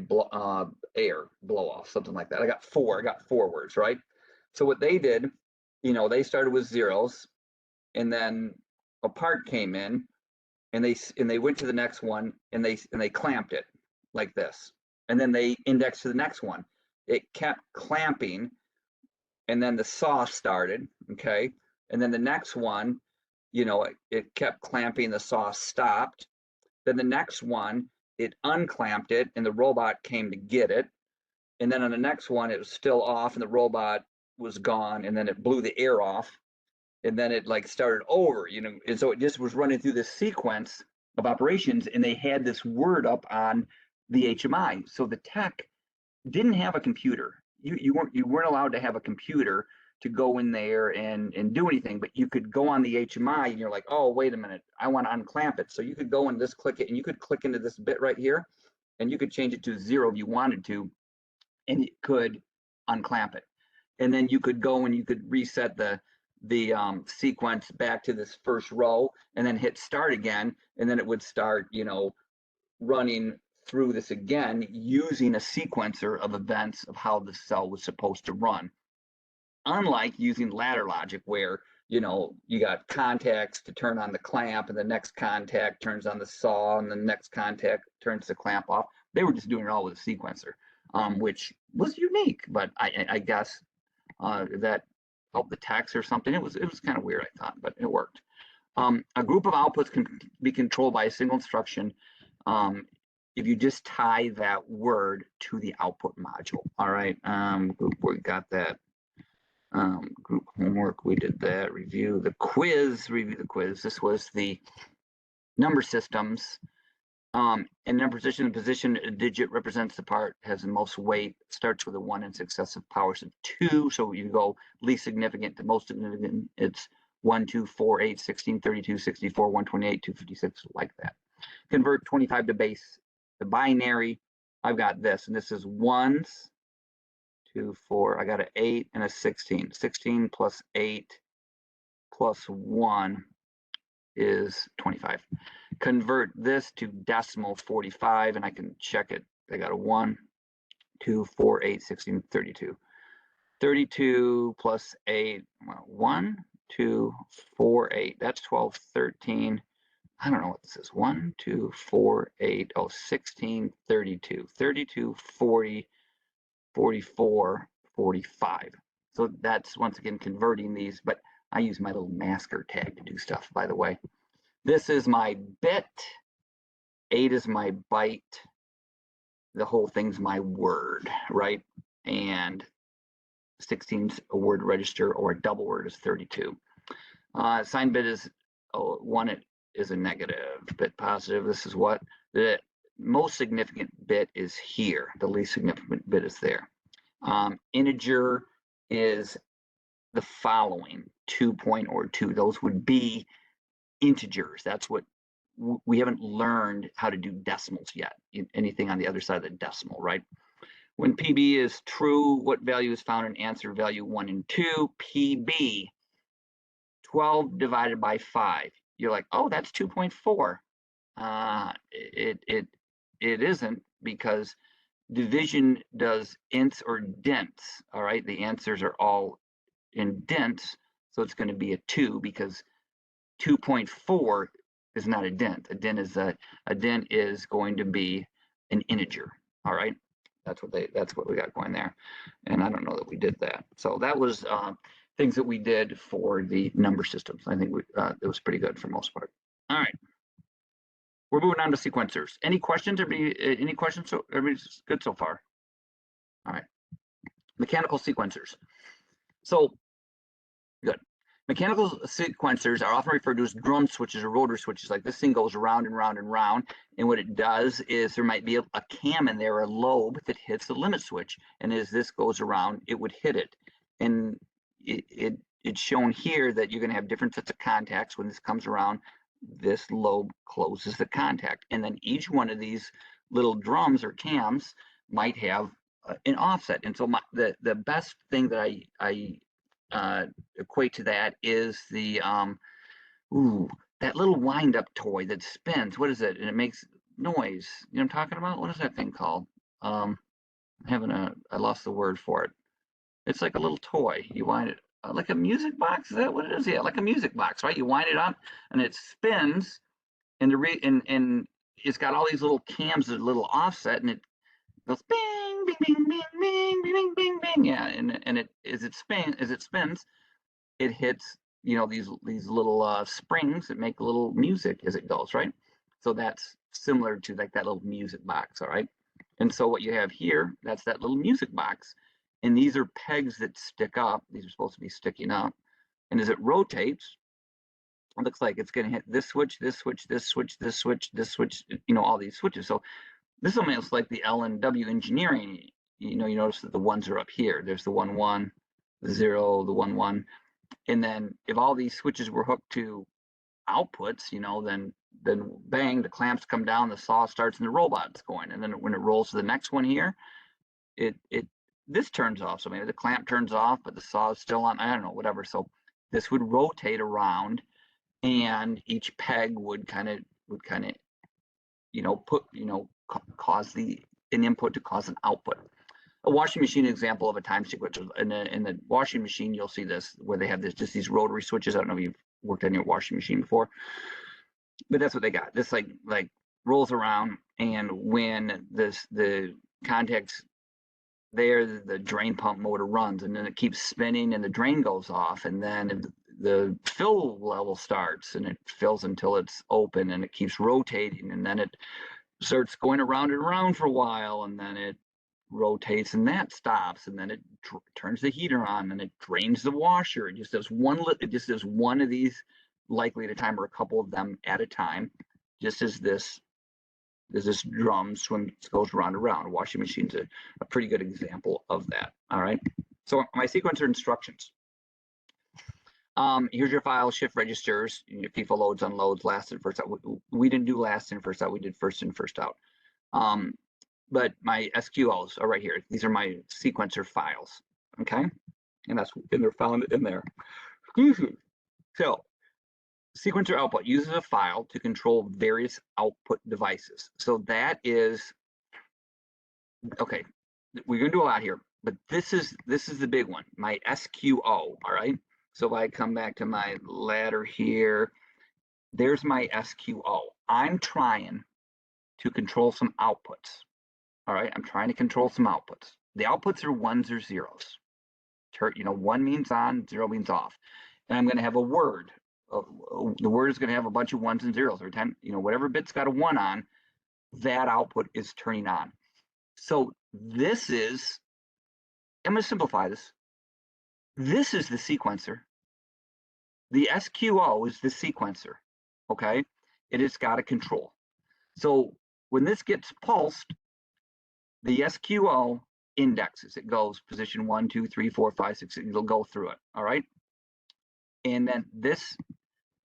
air blow off, something like that. I got four words, right? So what they did, they started with zeros, and then a part came in, and they went to the next one, and they clamped it like this, and then they indexed to the next one. It kept clamping, and then the saw started, okay, and then the next one, it kept clamping, the saw stopped. Then the next one, it unclamped it, and the robot came to get it. And then on the next one, it was still off, and the robot was gone, and then it blew the air off, and then it like started over, and so it just was running through this sequence of operations, and they had this word up on the HMI. So the tech didn't have a computer. You weren't allowed to have a computer to go in there and do anything, but you could go on the HMI and you're like, oh, wait a minute, I want to unclamp it. So you could go and just click it, and you could click into this bit right here, and you could change it to 0 if you wanted to, and it could unclamp it. And then you could go and you could reset the sequence back to this first row, and then hit start again, and then it would start, running through this again using a sequencer of events of how the cell was supposed to run. Unlike using ladder logic, where you got contacts to turn on the clamp, and the next contact turns on the saw, and the next contact turns the clamp off. They were just doing it all with a sequencer, which was unique, but I guess that helped the techs or something. It was kind of weird, I thought, but it worked. A group of outputs can be controlled by a single instruction if you just tie that word to the output module. All right, group, we got that. Group homework, we did that. Review the quiz. This was the number systems. And number position, a digit represents the part, has the most weight, starts with a 1 and successive powers of 2. So you go least significant to most significant. It's 1, 2, 4, 8, 16, 32, 64, 128, 256, like that. Convert 25 to base. The binary, I've got this, and this is 1s, 2, 4. I got an 8 and a 16. 16 plus 8 plus 1 is 25. Convert this to decimal 45, and I can check it. I got a 1, 2, 4, 8, 16, 32. 32 plus 8, well, 1, 2, 4, 8. That's 12, 13. I don't know what this is. 1, 2, 4, 8. Oh, 16, 32. 32, 40, 44, 45. So that's once again converting these, but I use my little masker tag to do stuff, by the way. This is my bit. 8 is my byte. The whole thing's my word, right? And 16's a word register, or a double word is 32. Sign bit is 1. It is a negative. Bit positive. This is what the most significant bit is here. The least significant bit is there. Integer is the following: 2 or 2. Those would be integers. That's what we haven't learned how to do decimals yet. Anything on the other side of the decimal, right? When PB is true, what value is found in answer value 1 and 2? PB, 12 divided by 5. You're like, oh, that's 2.4. It isn't, because division does ints or dents. All right, the answers are all in dents, so it's going to be a 2, because 2.4 is not a dent. A dent is going to be an integer. All right, that's what we got going there, and I don't know that we did that. So that was things that we did for the number systems. I think it was pretty good for most part. All right, we're moving on to sequencers. Any questions? Any questions? So everybody's good so far. All right, mechanical sequencers. So good. Mechanical sequencers are often referred to as drum switches or rotor switches. Like, this thing goes round and round and round, and what it does is there might be a cam in there, a lobe that hits the limit switch, and as this goes around, it would hit it. And it's shown here that you're going to have different sets of contacts. When this comes around, this lobe closes the contact, and then each one of these little drums or cams might have an offset. And so the best thing that I equate to that is the that little wind-up toy that spins. What is it? And it makes noise. You know what I'm talking about? What is that thing called? I lost the word for it. It's like a little toy. You wind it, like a music box. Is that what it is? Yeah, like a music box, right? You wind it up and it spins, and and it's got all these little cams, a little offset, and it goes bing, bing, bing, bing, bing, bing, bing, bing. Yeah, and it as it spins, it hits, you know, these little springs that make a little music as it goes, right? So that's similar to like that little music box, all right? And so what you have here, that's that little music box. And these are pegs that stick up. These are supposed to be sticking up. And as it rotates, it looks like it's going to hit this switch, this switch, this switch, this switch, this switch, you know, all these switches. So this is almost like the L and W engineering. You know, you notice that the ones are up here. There's the 1, 1, the 0, the 1, 1. And then if all these switches were hooked to outputs, you know, then bang, the clamps come down, the saw starts, and the robot's going. And then when it rolls to the next one here, it this turns off. So maybe the clamp turns off, but the saw is still on. I don't know, whatever. So this would rotate around, and each peg would kind of you know cause an input to cause an output. A washing machine example of a time sequencer. In the washing machine, you'll see this where they have just these rotary switches. I don't know if you've worked on your washing machine before, but that's what they got. This like rolls around, and when the contacts there, the drain pump motor runs, and then it keeps spinning, and the drain goes off, and then the fill level starts, and it fills until it's open, and it keeps rotating, and then it starts going around and around for a while, and then it rotates and that stops, and then it turns the heater on, and it drains the washer. It just does one of these likely at a time, or a couple of them at a time, just as this drum goes round and round. A washing machine's a pretty good example of that. All right, so my sequencer instructions. Here's your file, shift registers, your FIFO loads, unloads, last in, first out. We didn't do last in, first out. We did first in, first out. But my SQLs are right here. These are my sequencer files, okay? And they're found in there. So sequencer output uses a file to control various output devices. So that is, okay, we're gonna do a lot here, but this is the big one, my SQO, all right? So if I come back to my ladder here, there's my SQO. I'm trying to control some outputs. All right, I'm trying to control some outputs. The outputs are ones or zeros. You know, 1 means on, 0 means off. And I'm going to have a word. The word is going to have a bunch of ones and zeros. Every time, you know, whatever bit's got a 1 on, that output is turning on. So this is, I'm going to simplify this. This is the sequencer. The SQO is the sequencer, okay? It has got a control. So when this gets pulsed, the SQO indexes. It goes position 1, 2, 3, 4, 5, 6. It'll go through it. All right. And then this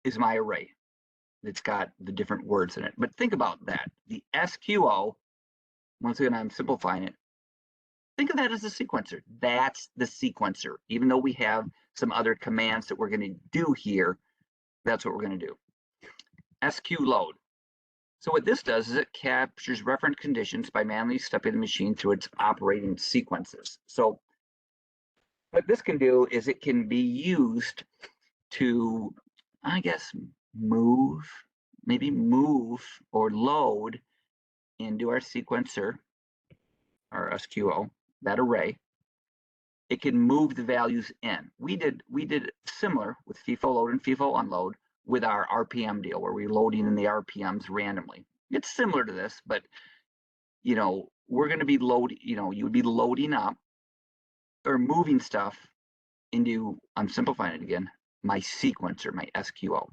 is my array. It's got the different words in it. But think about that. The SQO, once again, I'm simplifying it. Think of that as a sequencer. That's the sequencer. Even though we have some other commands that we're going to do here, that's what we're going to do. SQ load. So what this does is it captures reference conditions by manually stepping the machine through its operating sequences. So what this can do is it can be used to, I guess, maybe move or load into our sequencer, our SQO, that array. It can move the values in. We did similar with FIFO load and FIFO unload with our RPM deal, where we're loading in the RPMs randomly. It's similar to this, but you know, we're going to be loading, you know, you would be loading up or moving stuff into, I'm simplifying it again, my sequencer, my SQO.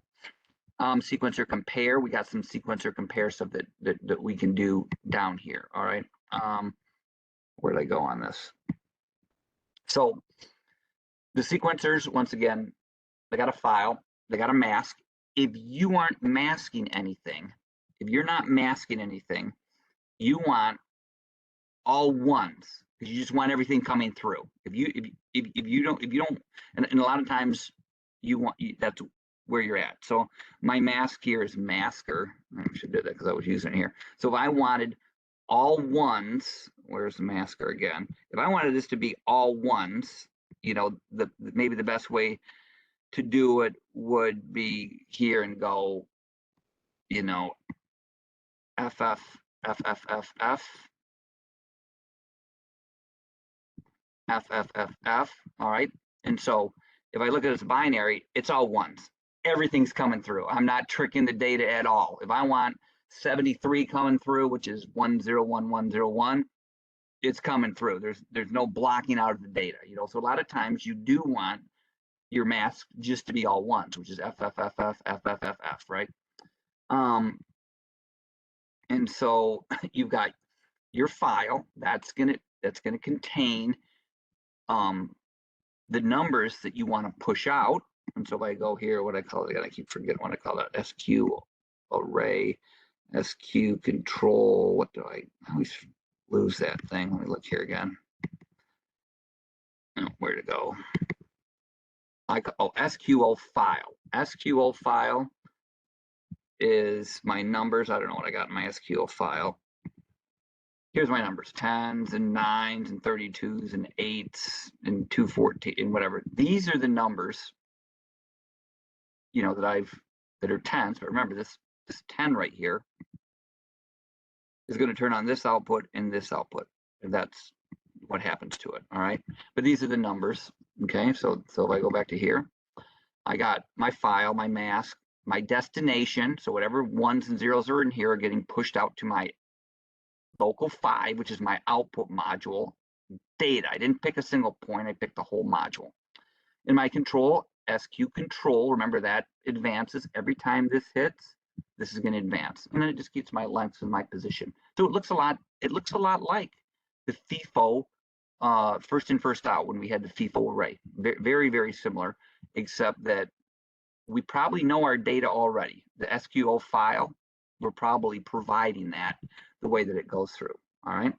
Sequencer compare, we got some sequencer compare stuff that we can do down here. All right. Where did I go on this? So the sequencers, once again, they got a file, they got a mask. If you aren't masking anything, if you're not masking anything, you want all ones, because you just want everything coming through. If you don't, and a lot of times you want, that's where you're at. So my mask here is masker. I should do that because I was using it here. So if I wanted all ones, where's the masker again? If I wanted this to be all ones, you know, maybe the best way to do it would be here and go, you know, FF, FFFF, FFFF, all right? And so if I look at this binary, it's all ones. Everything's coming through. I'm not tricking the data at all. If I want 73 coming through, which is 101101, it's coming through. There's no blocking out of the data, you know. So a lot of times you do want your mask just to be all ones, which is FFFF, FFFF, right? And so you've got your file that's gonna contain the numbers that you want to push out. And so if I go here, what I call it, I keep forgetting what I call that, SQ array, SQ control, what do I always lose that thing? Let me look here again. Oh, where to go? SQL file. SQL file is my numbers. I don't know what I got in my SQL file. Here's my numbers: 10s and 9s and 32s and 8s and 214 and whatever. These are the numbers, you know, that are 10s. But remember, this 10 right here is going to turn on this output and this output, and that's what happens to it. All right. But these are the numbers. Okay. So if I go back to here, I got my file, my mask, my destination. So whatever ones and zeros are in here are getting pushed out to my local 5, which is my output module data. I didn't pick a single point, I picked the whole module. In my control, SQ control, remember that advances every time this hits, this is going to advance. And then it just keeps my lengths and my position. So it looks a lot like the FIFO first in, first out when we had the FIFO array. Very, very similar, except that we probably know our data already. The SQL file, we're probably providing that the way that it goes through. All right.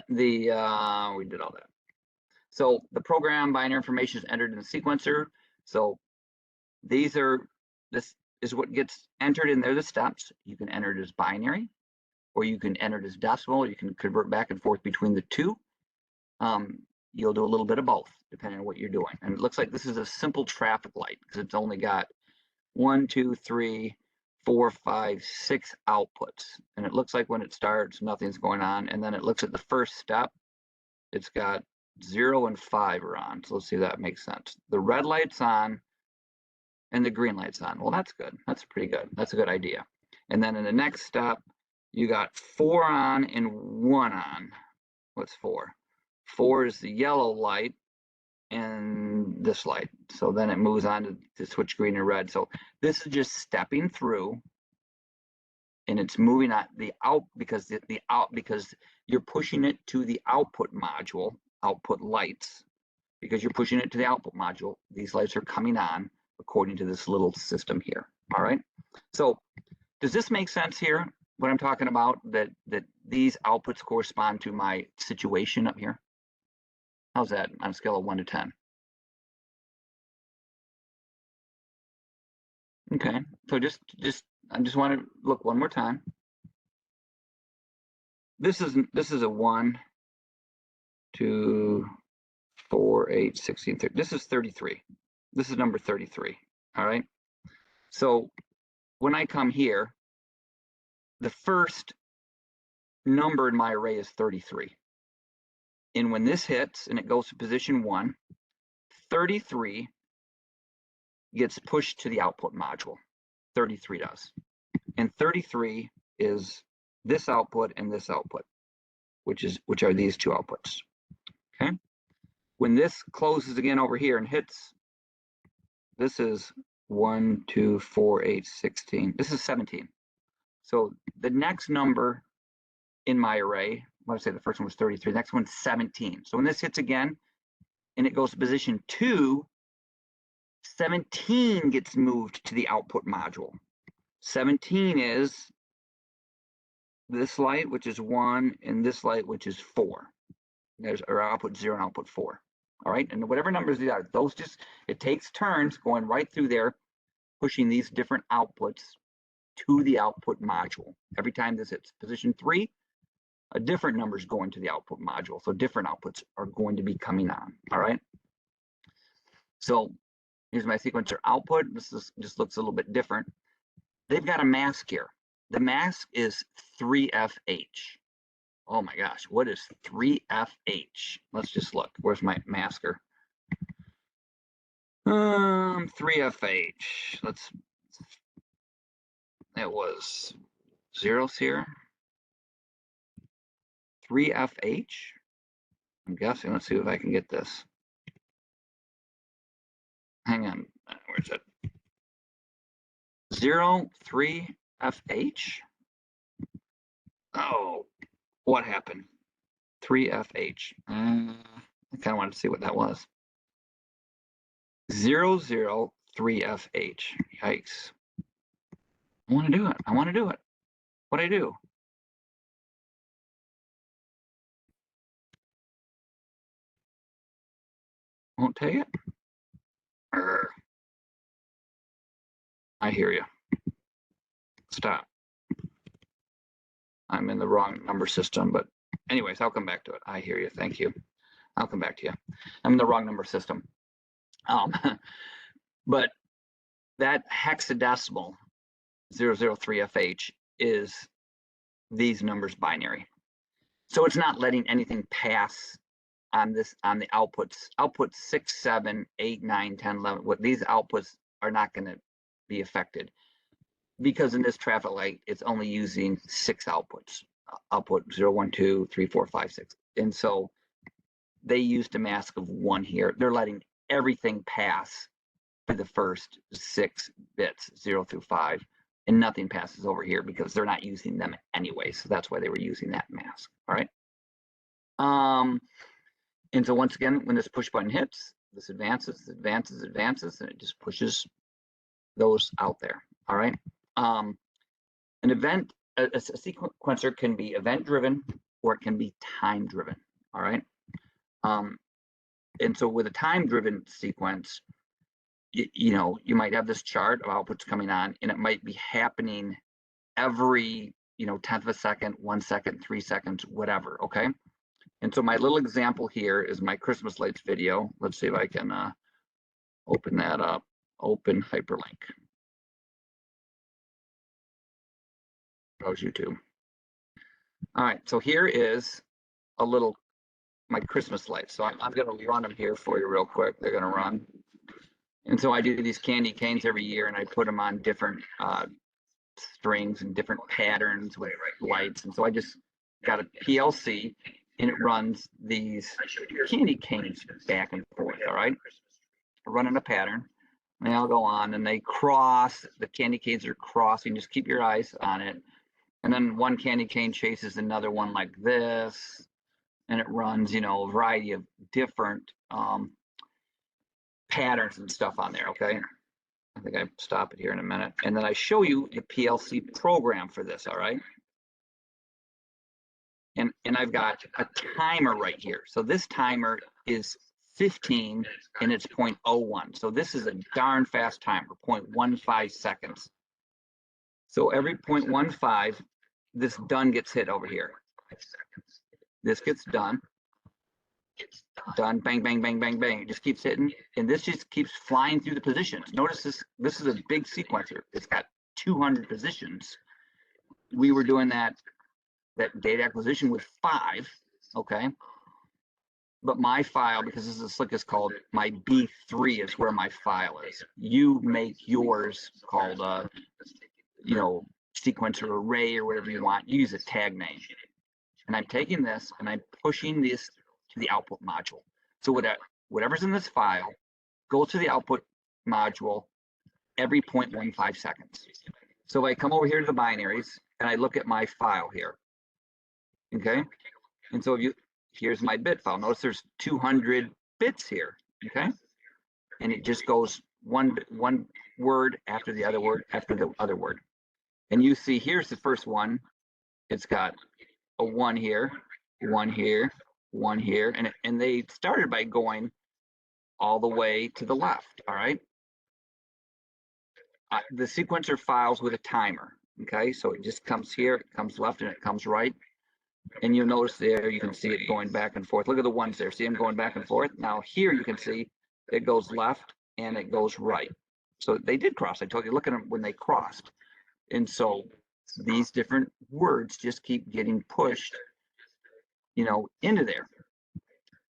We did all that. So the program binary information is entered in the sequencer. So this is what gets entered in there, the steps. You can enter it as binary, or you can enter it as decimal. You can convert back and forth between the two. You'll do a little bit of both, depending on what you're doing. And it looks like this is a simple traffic light because it's only got 1, 2, 3, 4, 5, 6 outputs. And it looks like when it starts, nothing's going on. And then it looks at the first step. It's got 0 and 5 are on. So let's see if that makes sense. The red light's on and the green light's on. Well, that's good. That's pretty good. That's a good idea. And then in the next step, you got 4 on and 1 on. What's 4? 4 is the yellow light and this light. So then it moves on to switch green and red. So this is just stepping through, and it's moving on the out because because you're pushing it to the output module, output lights, because you're pushing it to the output module. These lights are coming on according to this little system here. All right. So does this make sense here? What I'm talking about, that these outputs correspond to my situation up here? How's that on a scale of 1 to 10? Okay, so I just want to look one more time. This is a 1, 2, 4, 8, 16, 30. This is 33. This is number 33. All right. So when I come here, the first number in my array is 33. And when this hits and it goes to position 1, 33 gets pushed to the output module. 33 does. And 33 is this output and this output, which are these two outputs. Okay. When this closes again over here and hits, this is 1, 2, 4, 8, 16. This is 17. So the next number in my array, let's say the first one was 33, the next one's 17. So when this hits again and it goes to position 2, 17 gets moved to the output module. 17 is this light, which is 1, and this light, which is 4. There's our output 0 and output 4. All right, and whatever numbers these are, those just, it takes turns going right through there, pushing these different outputs to the output module. Every time this hits position 3, a different number is going to the output module. So different outputs are going to be coming on. All right. So here's my sequencer output. This just looks a little bit different. They've got a mask here. The mask is 3FH. Oh my gosh, what is 3FH? Let's just look. Where's my masker? 3FH. It was zeros here. 3FH. I'm guessing. Let's see if I can get this. Hang on. Where's it? 03FH. Oh, what happened? 3FH. I kind of wanted to see what that was. 003FH. Yikes. I want to do it. I want to do it. What I do? Won't take it? I hear you. Stop. I'm in the wrong number system, but anyways, I'll come back to it. I hear you. Thank you. I'll come back to you. I'm in the wrong number system. But that hexadecimal 003FH is these numbers binary. So it's not letting anything pass on this, on the outputs. Outputs 6, 7, 8, 9, 10, 11. What these outputs are not going to be affected, because in this traffic light, it's only using 6 outputs. Output 0, 1, 2, 3, 4, 5, 6. And so they used a mask of 1 here. They're letting everything pass for the first 6 bits, 0 through 5, and nothing passes over here because they're not using them anyway. So that's why they were using that mask. All right. And so once again, when this push button hits, this advances, advances, advances, and it just pushes those out there. All right. An event, a sequencer can be event driven or it can be time driven. All right. And so with a time driven sequence, you know, you might have this chart of outputs coming on, and it might be happening every, you know, 10th of a second, 1 second, 3 seconds, whatever. Okay. And so my little example here is my Christmas lights video. Let's see if I can open that up. Open hyperlink. Browse YouTube. All right. So here is a little, my Christmas lights. So I'm going to run them here for you real quick. They're going to run. And so I do these candy canes every year, and I put them on different strings and different patterns with lights. And so I just got a PLC, and it runs these candy canes back and forth. All right, running a pattern. And they'll go on, and they cross. The candy canes are crossing. Just keep your eyes on it. And then one candy cane chases another one like this, and it runs, you know, a variety of different patterns and stuff on there. Okay, I think I stop it here in a minute, and then I show you the PLC program for this. All right, and I've got a timer right here. So this timer is 15 and it's 0.01. So this is a darn fast timer, 0.15 seconds. So every 0.15, this done gets hit over here. This gets done. Done, bang, bang, bang, bang, bang. It just keeps hitting, and this just keeps flying through the positions. Notice this is a big sequencer. It's got 200 positions. We were doing that data acquisition with 5, okay? But my file, because this is slick, is called my B3 is where my file is. You make yours called, you know, sequencer array or whatever you want. You use a tag name. And I'm taking this and I'm pushing this to the output module. So whatever's in this file goes to the output module every 0.15 seconds. So if I come over here to the binaries and I look at my file here, okay? And so here's my bit file. Notice there's 200 bits here, okay? And it just goes one word after the other word after the other word. And you see here's the first one. It's got a 1 here, 1 here, 1 here, and they started by going all the way to the left, all right? The sequencer files with a timer, okay? So it just comes here, it comes left, and it comes right. And you'll notice there, you can see it going back and forth. Look at the ones there, see them going back and forth? Now here you can see it goes left and it goes right. So they did cross. I told you, look at them when they crossed. And so these different words just keep getting pushed, into there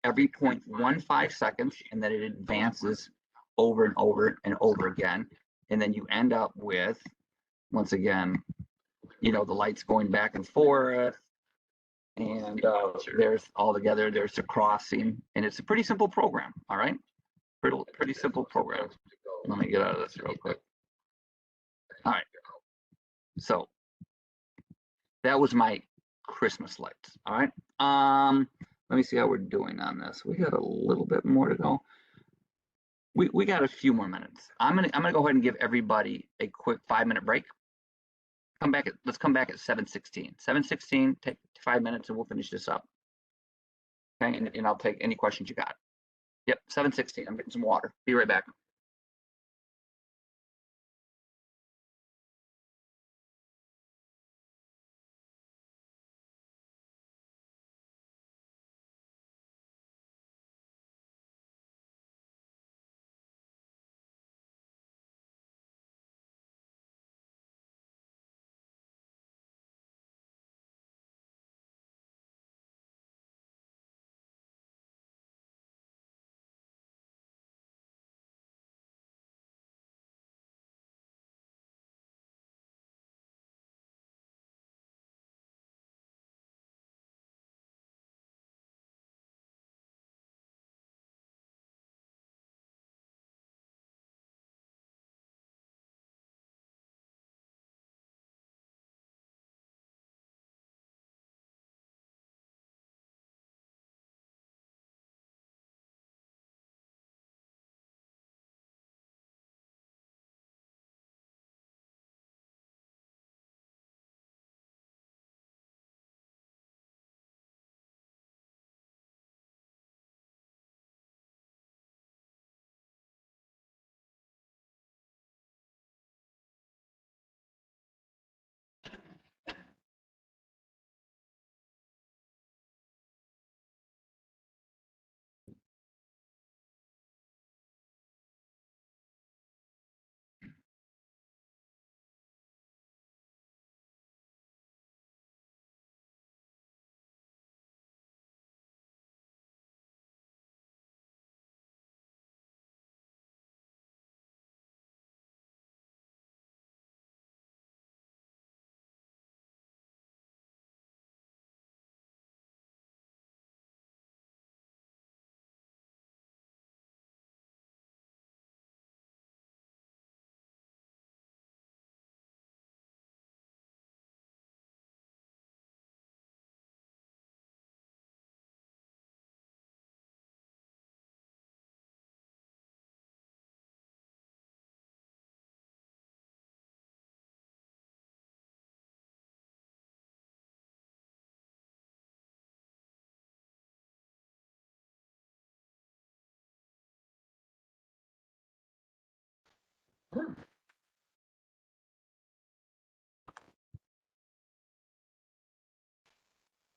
every 0.15 seconds, and then it advances over and over and over again. And then you end up with, once again, the lights going back and forth, and there's all together, there's a crossing, and it's a pretty simple program, all right? Pretty simple program. Let me get out of this real quick. All right, so that was my Christmas lights, all right? Let me see how we're doing on this. We got a little bit more to go. We got a few more minutes. I'm gonna go ahead and give everybody a quick 5-minute break. Let's come back at 7:16. 7:16, take 5 minutes and we'll finish this up. Okay, and I'll take any questions you got. Yep, 7:16. I'm getting some water. Be right back.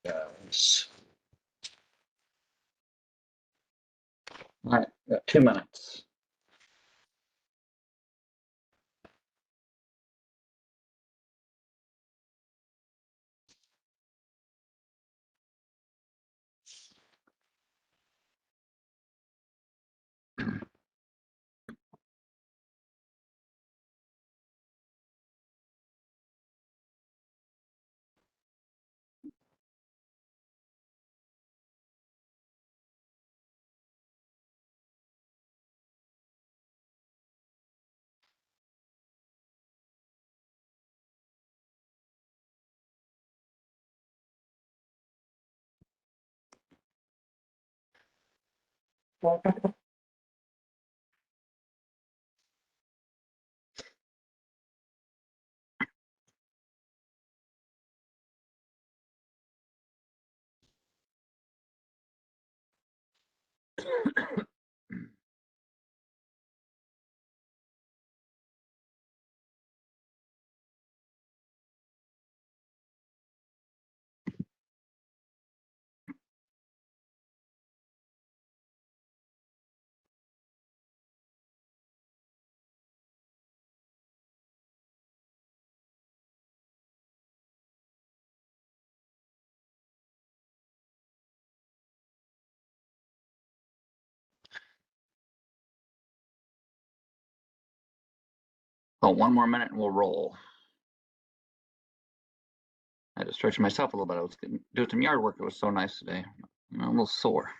Yes. All right, got 2 minutes. So 1 more minute and we'll roll. I had to stretch myself a little bit. I was doing some yard work. It was so nice today. I'm a little sore.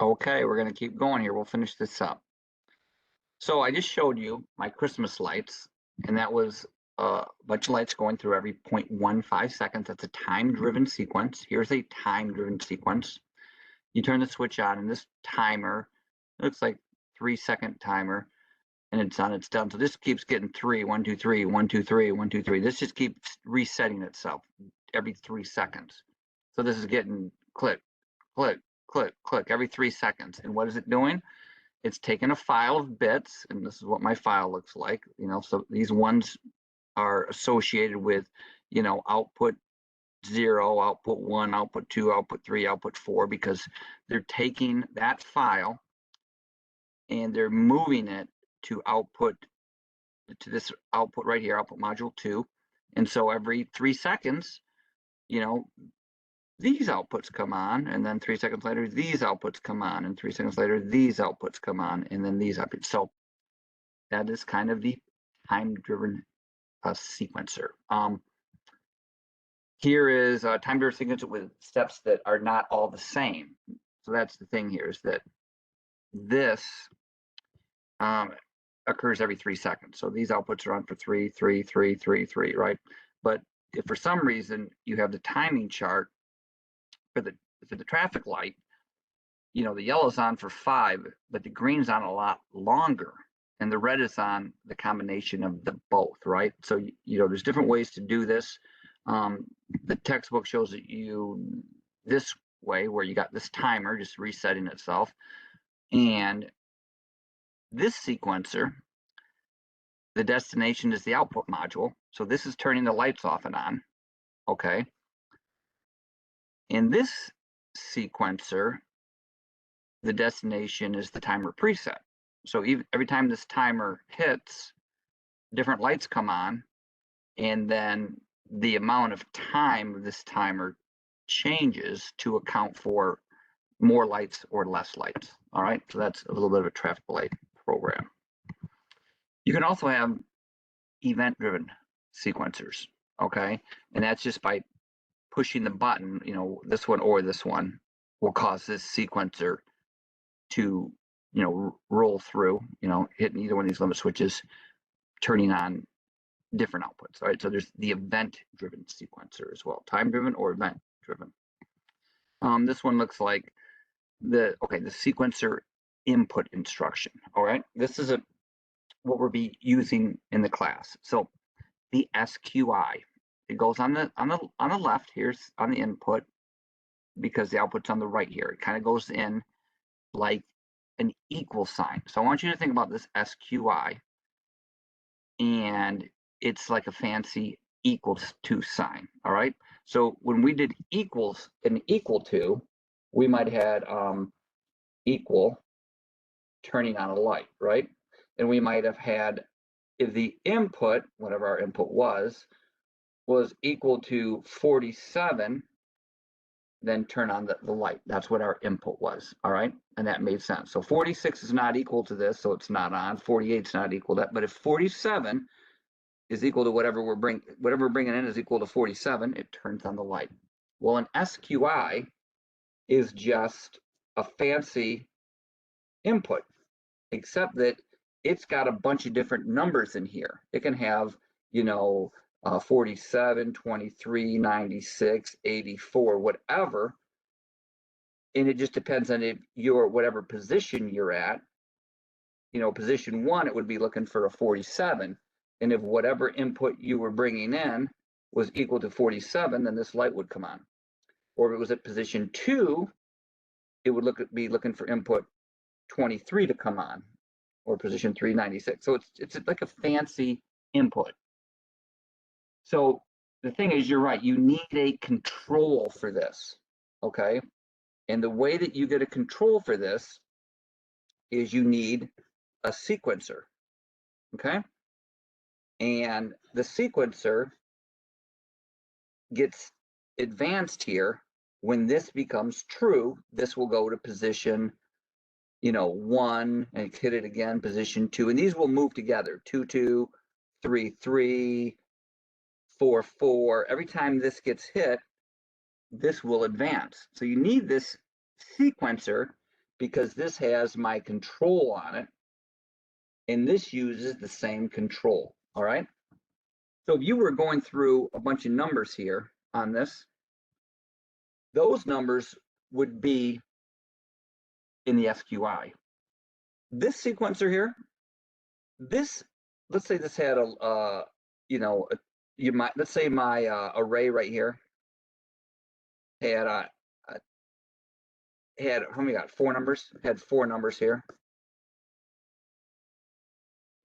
Okay, we're going to keep going here. We'll finish this up. So I just showed you my Christmas lights, and that was a bunch of lights going through every 0.15 seconds. That's a time-driven sequence. Here's a time-driven sequence. You turn the switch on, and this timer, it looks like 3-second timer, and it's on, it's done. So this keeps getting 3, 1, 2, 3, 1, 2, 3, 1, 2, 3. This just keeps resetting itself every 3 seconds. So this is getting click, click, click, click every 3 seconds. And what is it doing? It's taking a file of bits, and this is what my file looks like. So these ones are associated with, output 0, output 1, output 2, output 3, output 4, because they're taking that file and they're moving it to this output right here, output module 2. And so every 3 seconds, these outputs come on, and then 3 seconds later, these outputs come on, and 3 seconds later, these outputs come on, and then these outputs. So that is kind of the time-driven sequencer. Here is a time-driven sequencer with steps that are not all the same. So that's the thing here, is that this occurs every 3 seconds. So these outputs are on for 3, 3, 3, 3, 3, right? But if for some reason you have the timing chart for the traffic light, the yellow's on for 5, but the green's on a lot longer, and the red is on the combination of the both, right? So there's different ways to do this. The textbook shows it this way, where you got this timer just resetting itself, and this sequencer, the destination is the output module. So this is turning the lights off and on, okay? In this sequencer, the destination is the timer preset. So every time this timer hits, different lights come on, and then the amount of time this timer changes to account for more lights or less lights. All right, so that's a little bit of a traffic light program. You can also have event-driven sequencers, okay? And that's just by pushing the button, this one or this one will cause this sequencer to, roll through, hitting either one of these limit switches, turning on different outputs. All right, so there's the event-driven sequencer as well, time-driven or event-driven. This one looks like the sequencer input instruction. All right, this is what we'll be using in the class. So the SQI, it goes on the left. Here's on the input, because the output's on the right here. It kind of goes in like an equal sign. So I want you to think about this SQI, and it's like a fancy equals to sign. All right, so when we did equals and equal to, we might have had equal turning on a light, right? And we might have had, if the input, whatever our input was equal to 47, then turn on the light. That's what our input was, all right? And that made sense. So 46 is not equal to this, so it's not on. 48 is not equal to that. But if 47 is equal to whatever we're bringing in is equal to 47, it turns on the light. Well, an SQI is just a fancy input, except that it's got a bunch of different numbers in here. It can have, 47, 23, 96, 84, whatever. And it just depends on if you're whatever position you're at. Position 1, it would be looking for a 47. And if whatever input you were bringing in was equal to 47, then this light would come on. Or if it was at position 2, it would be looking for input 23 to come on, or position 396. So it's like a fancy input. So the thing is, you're right, you need a control for this, okay? And the way that you get a control for this is you need a sequencer, okay? And the sequencer gets advanced here, when this becomes true, this will go to position, 1, and hit it again, position 2, and these will move together, 2, 2, 3, 3, 4, 4. Every time this gets hit, this will advance. So you need this sequencer because this has my control on it, and this uses the same control, all right? So if you were going through a bunch of numbers here on this, those numbers would be in the SQI. This sequencer here, let's say this had let's say my array right here had how many got 4 numbers? Had 4 numbers here,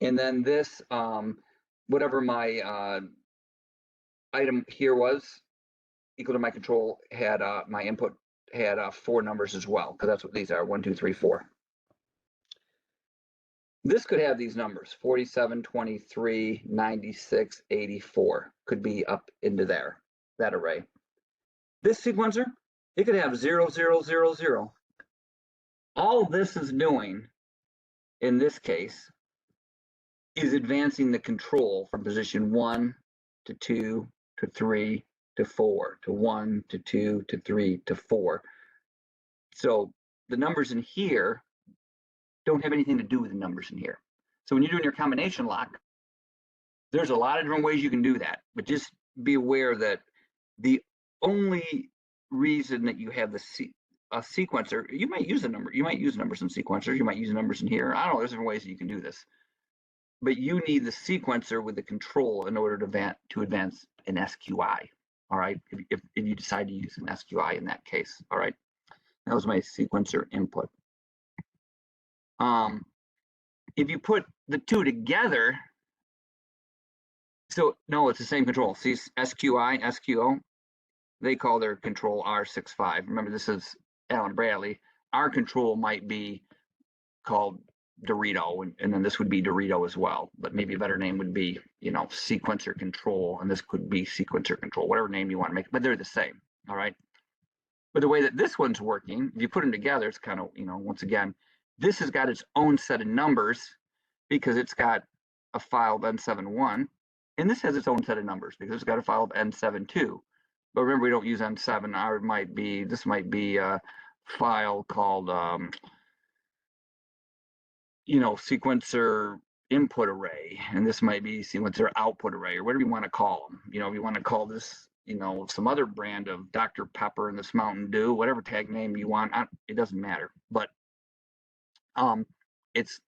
and then this whatever my item here was equal to my control had my input had 4 numbers as well, because that's what these are: 1, 2, 3, 4. This could have these numbers: 47, 23, 96, 84. Could be up into there, that array. This sequencer, it could have 0, 0, 0, 0. All this is doing, in this case, is advancing the control from position 1 to 2 to 3 to 4 to 1 to 2 to 3 to 4. So the numbers in here don't have anything to do with the numbers in here. So when you're doing your combination lock, there's a lot of different ways you can do that, but just be aware that the only reason that you have a sequencer, you might use numbers in sequencers, you might use numbers in here. I don't know, there's different ways that you can do this. But you need the sequencer with the control in order to advance an SQI, all right? If you decide to use an SQI in that case, all right? That was my sequencer input. If you put the two together, so no, it's the same control. See, SQI, SQO, they call their control R65. Remember, this is Allen Bradley. Our control might be called Dorito, and then this would be Dorito as well, but maybe a better name would be, sequencer control, and this could be sequencer control, whatever name you want to make, but they're the same, all right? But the way that this one's working, if you put them together, it's kind of, once again, this has got its own set of numbers because it's got a file of N71, and this has its own set of numbers because it's got a file of N72. But remember, we don't use N7. This might be a file called, sequencer input array, and this might be sequencer output array, or whatever you want to call them. If you want to call this, some other brand of Dr. Pepper and this Mountain Dew, whatever tag name you want, it doesn't matter. But it's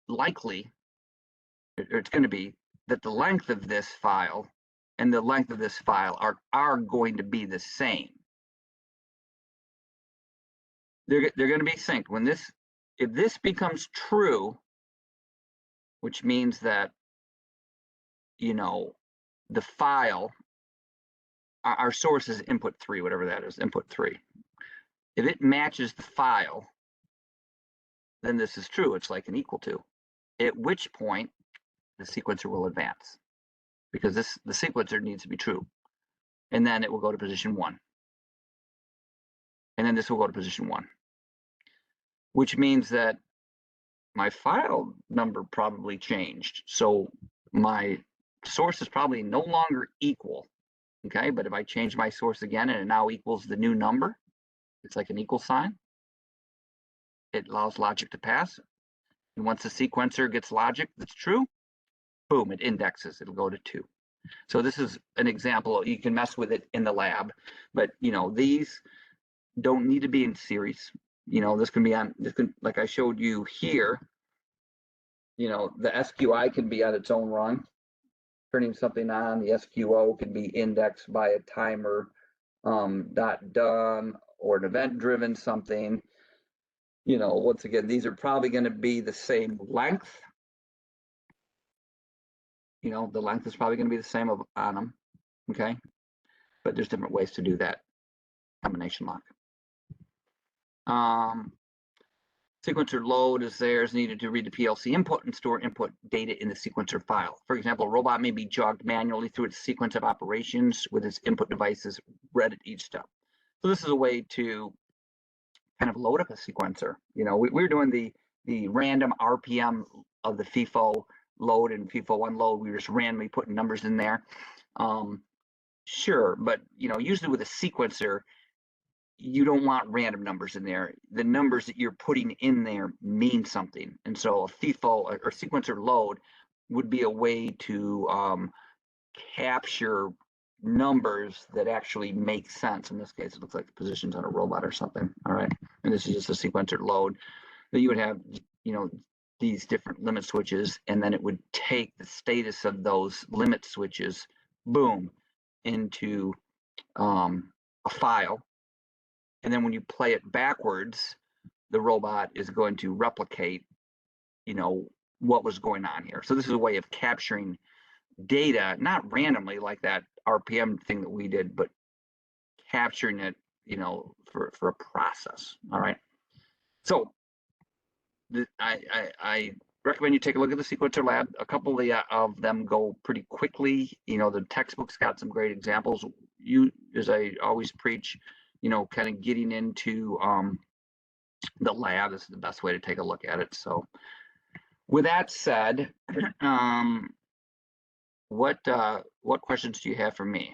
likely, or it's going to be, that the length of this file and the length of this file are going to be the same. They're going to be synced. If this becomes true, which means that, the file, our source is input 3, whatever that is, input 3. If it matches the file, then this is true. It's like an equal to, at which point the sequencer will advance, because the sequencer needs to be true. And then it will go to position 1. And then this will go to position 1. Which means that my file number probably changed. So my source is probably no longer equal, okay? But if I change my source again and it now equals the new number, it's like an equal sign. It allows logic to pass. And once the sequencer gets logic that's true, boom, it indexes, it'll go to 2. So this is an example. You can mess with it in the lab, but these don't need to be in series. This can be like I showed you here, the SQI can be on its own run, turning something on. The SQO can be indexed by a timer, .done, or an event-driven something. Once again, these are probably going to be the same length. The length is probably going to be the same on them, okay? But there's different ways to do that combination lock. Sequencer load is there is needed to read the PLC input and store input data in the sequencer file. For example, a robot may be jogged manually through its sequence of operations with its input devices read at each step. So this is a way to kind of load up a sequencer. You know, we're doing the random RPM of the FIFO load and FIFO unload. We were just randomly putting numbers in there. Sure, but you know, usually with a sequencer, you don't want random numbers in there. The numbers that you're putting in there mean something. And so a FIFO or sequencer load would be a way to capture numbers that actually make sense. In this case, it looks like the position's on a robot or something. All right. And this is just a sequencer load. That you would have, you know, these different limit switches, and then it would take the status of those limit switches, boom, into a file. And then when you play it backwards, the robot is going to replicate, you know, what was going on here. So this is a way of capturing data, not randomly like that RPM thing that we did, but capturing it, you know, for a process. All right. So I recommend you take a look at the sequencer lab. A couple of them go pretty quickly. You know, the textbook's got some great examples. You, as I always preach, you know, kind of getting into the lab is the best way to take a look at it. So with that said, what questions do you have for me?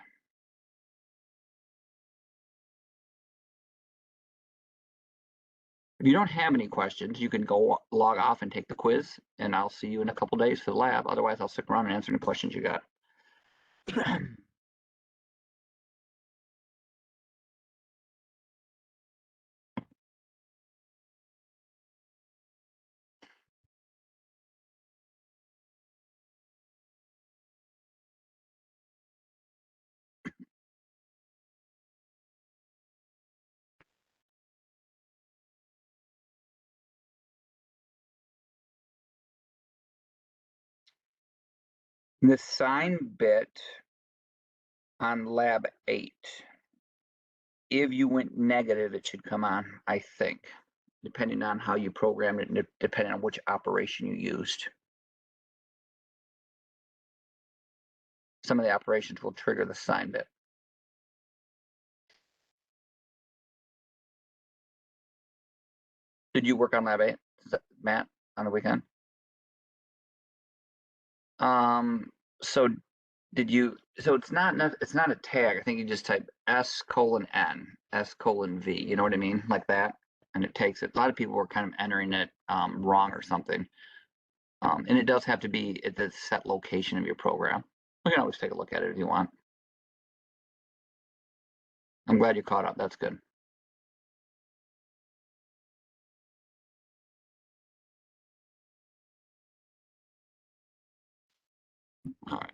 If you don't have any questions, you can go log off and take the quiz, and I'll see you in a couple days for the lab. Otherwise, I'll stick around and answer any questions you got. The sign bit on lab 8, if you went negative, it should come on, I think, depending on how you programmed it and depending on which operation you used. Some of the operations will trigger the sign bit. Did you work on lab 8, Matt, on the weekend? So did you, so it's not a tag. I think you just type S:(N), S:(V), you know what I mean? Like that. And it takes it. A lot of people were kind of entering it wrong or something. And it does have to be at the set location of your program. We can always take a look at it if you want. I'm glad you caught up. That's good. All right.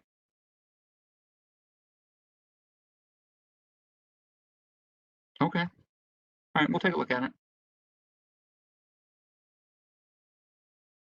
Okay. All right, we'll take a look at it.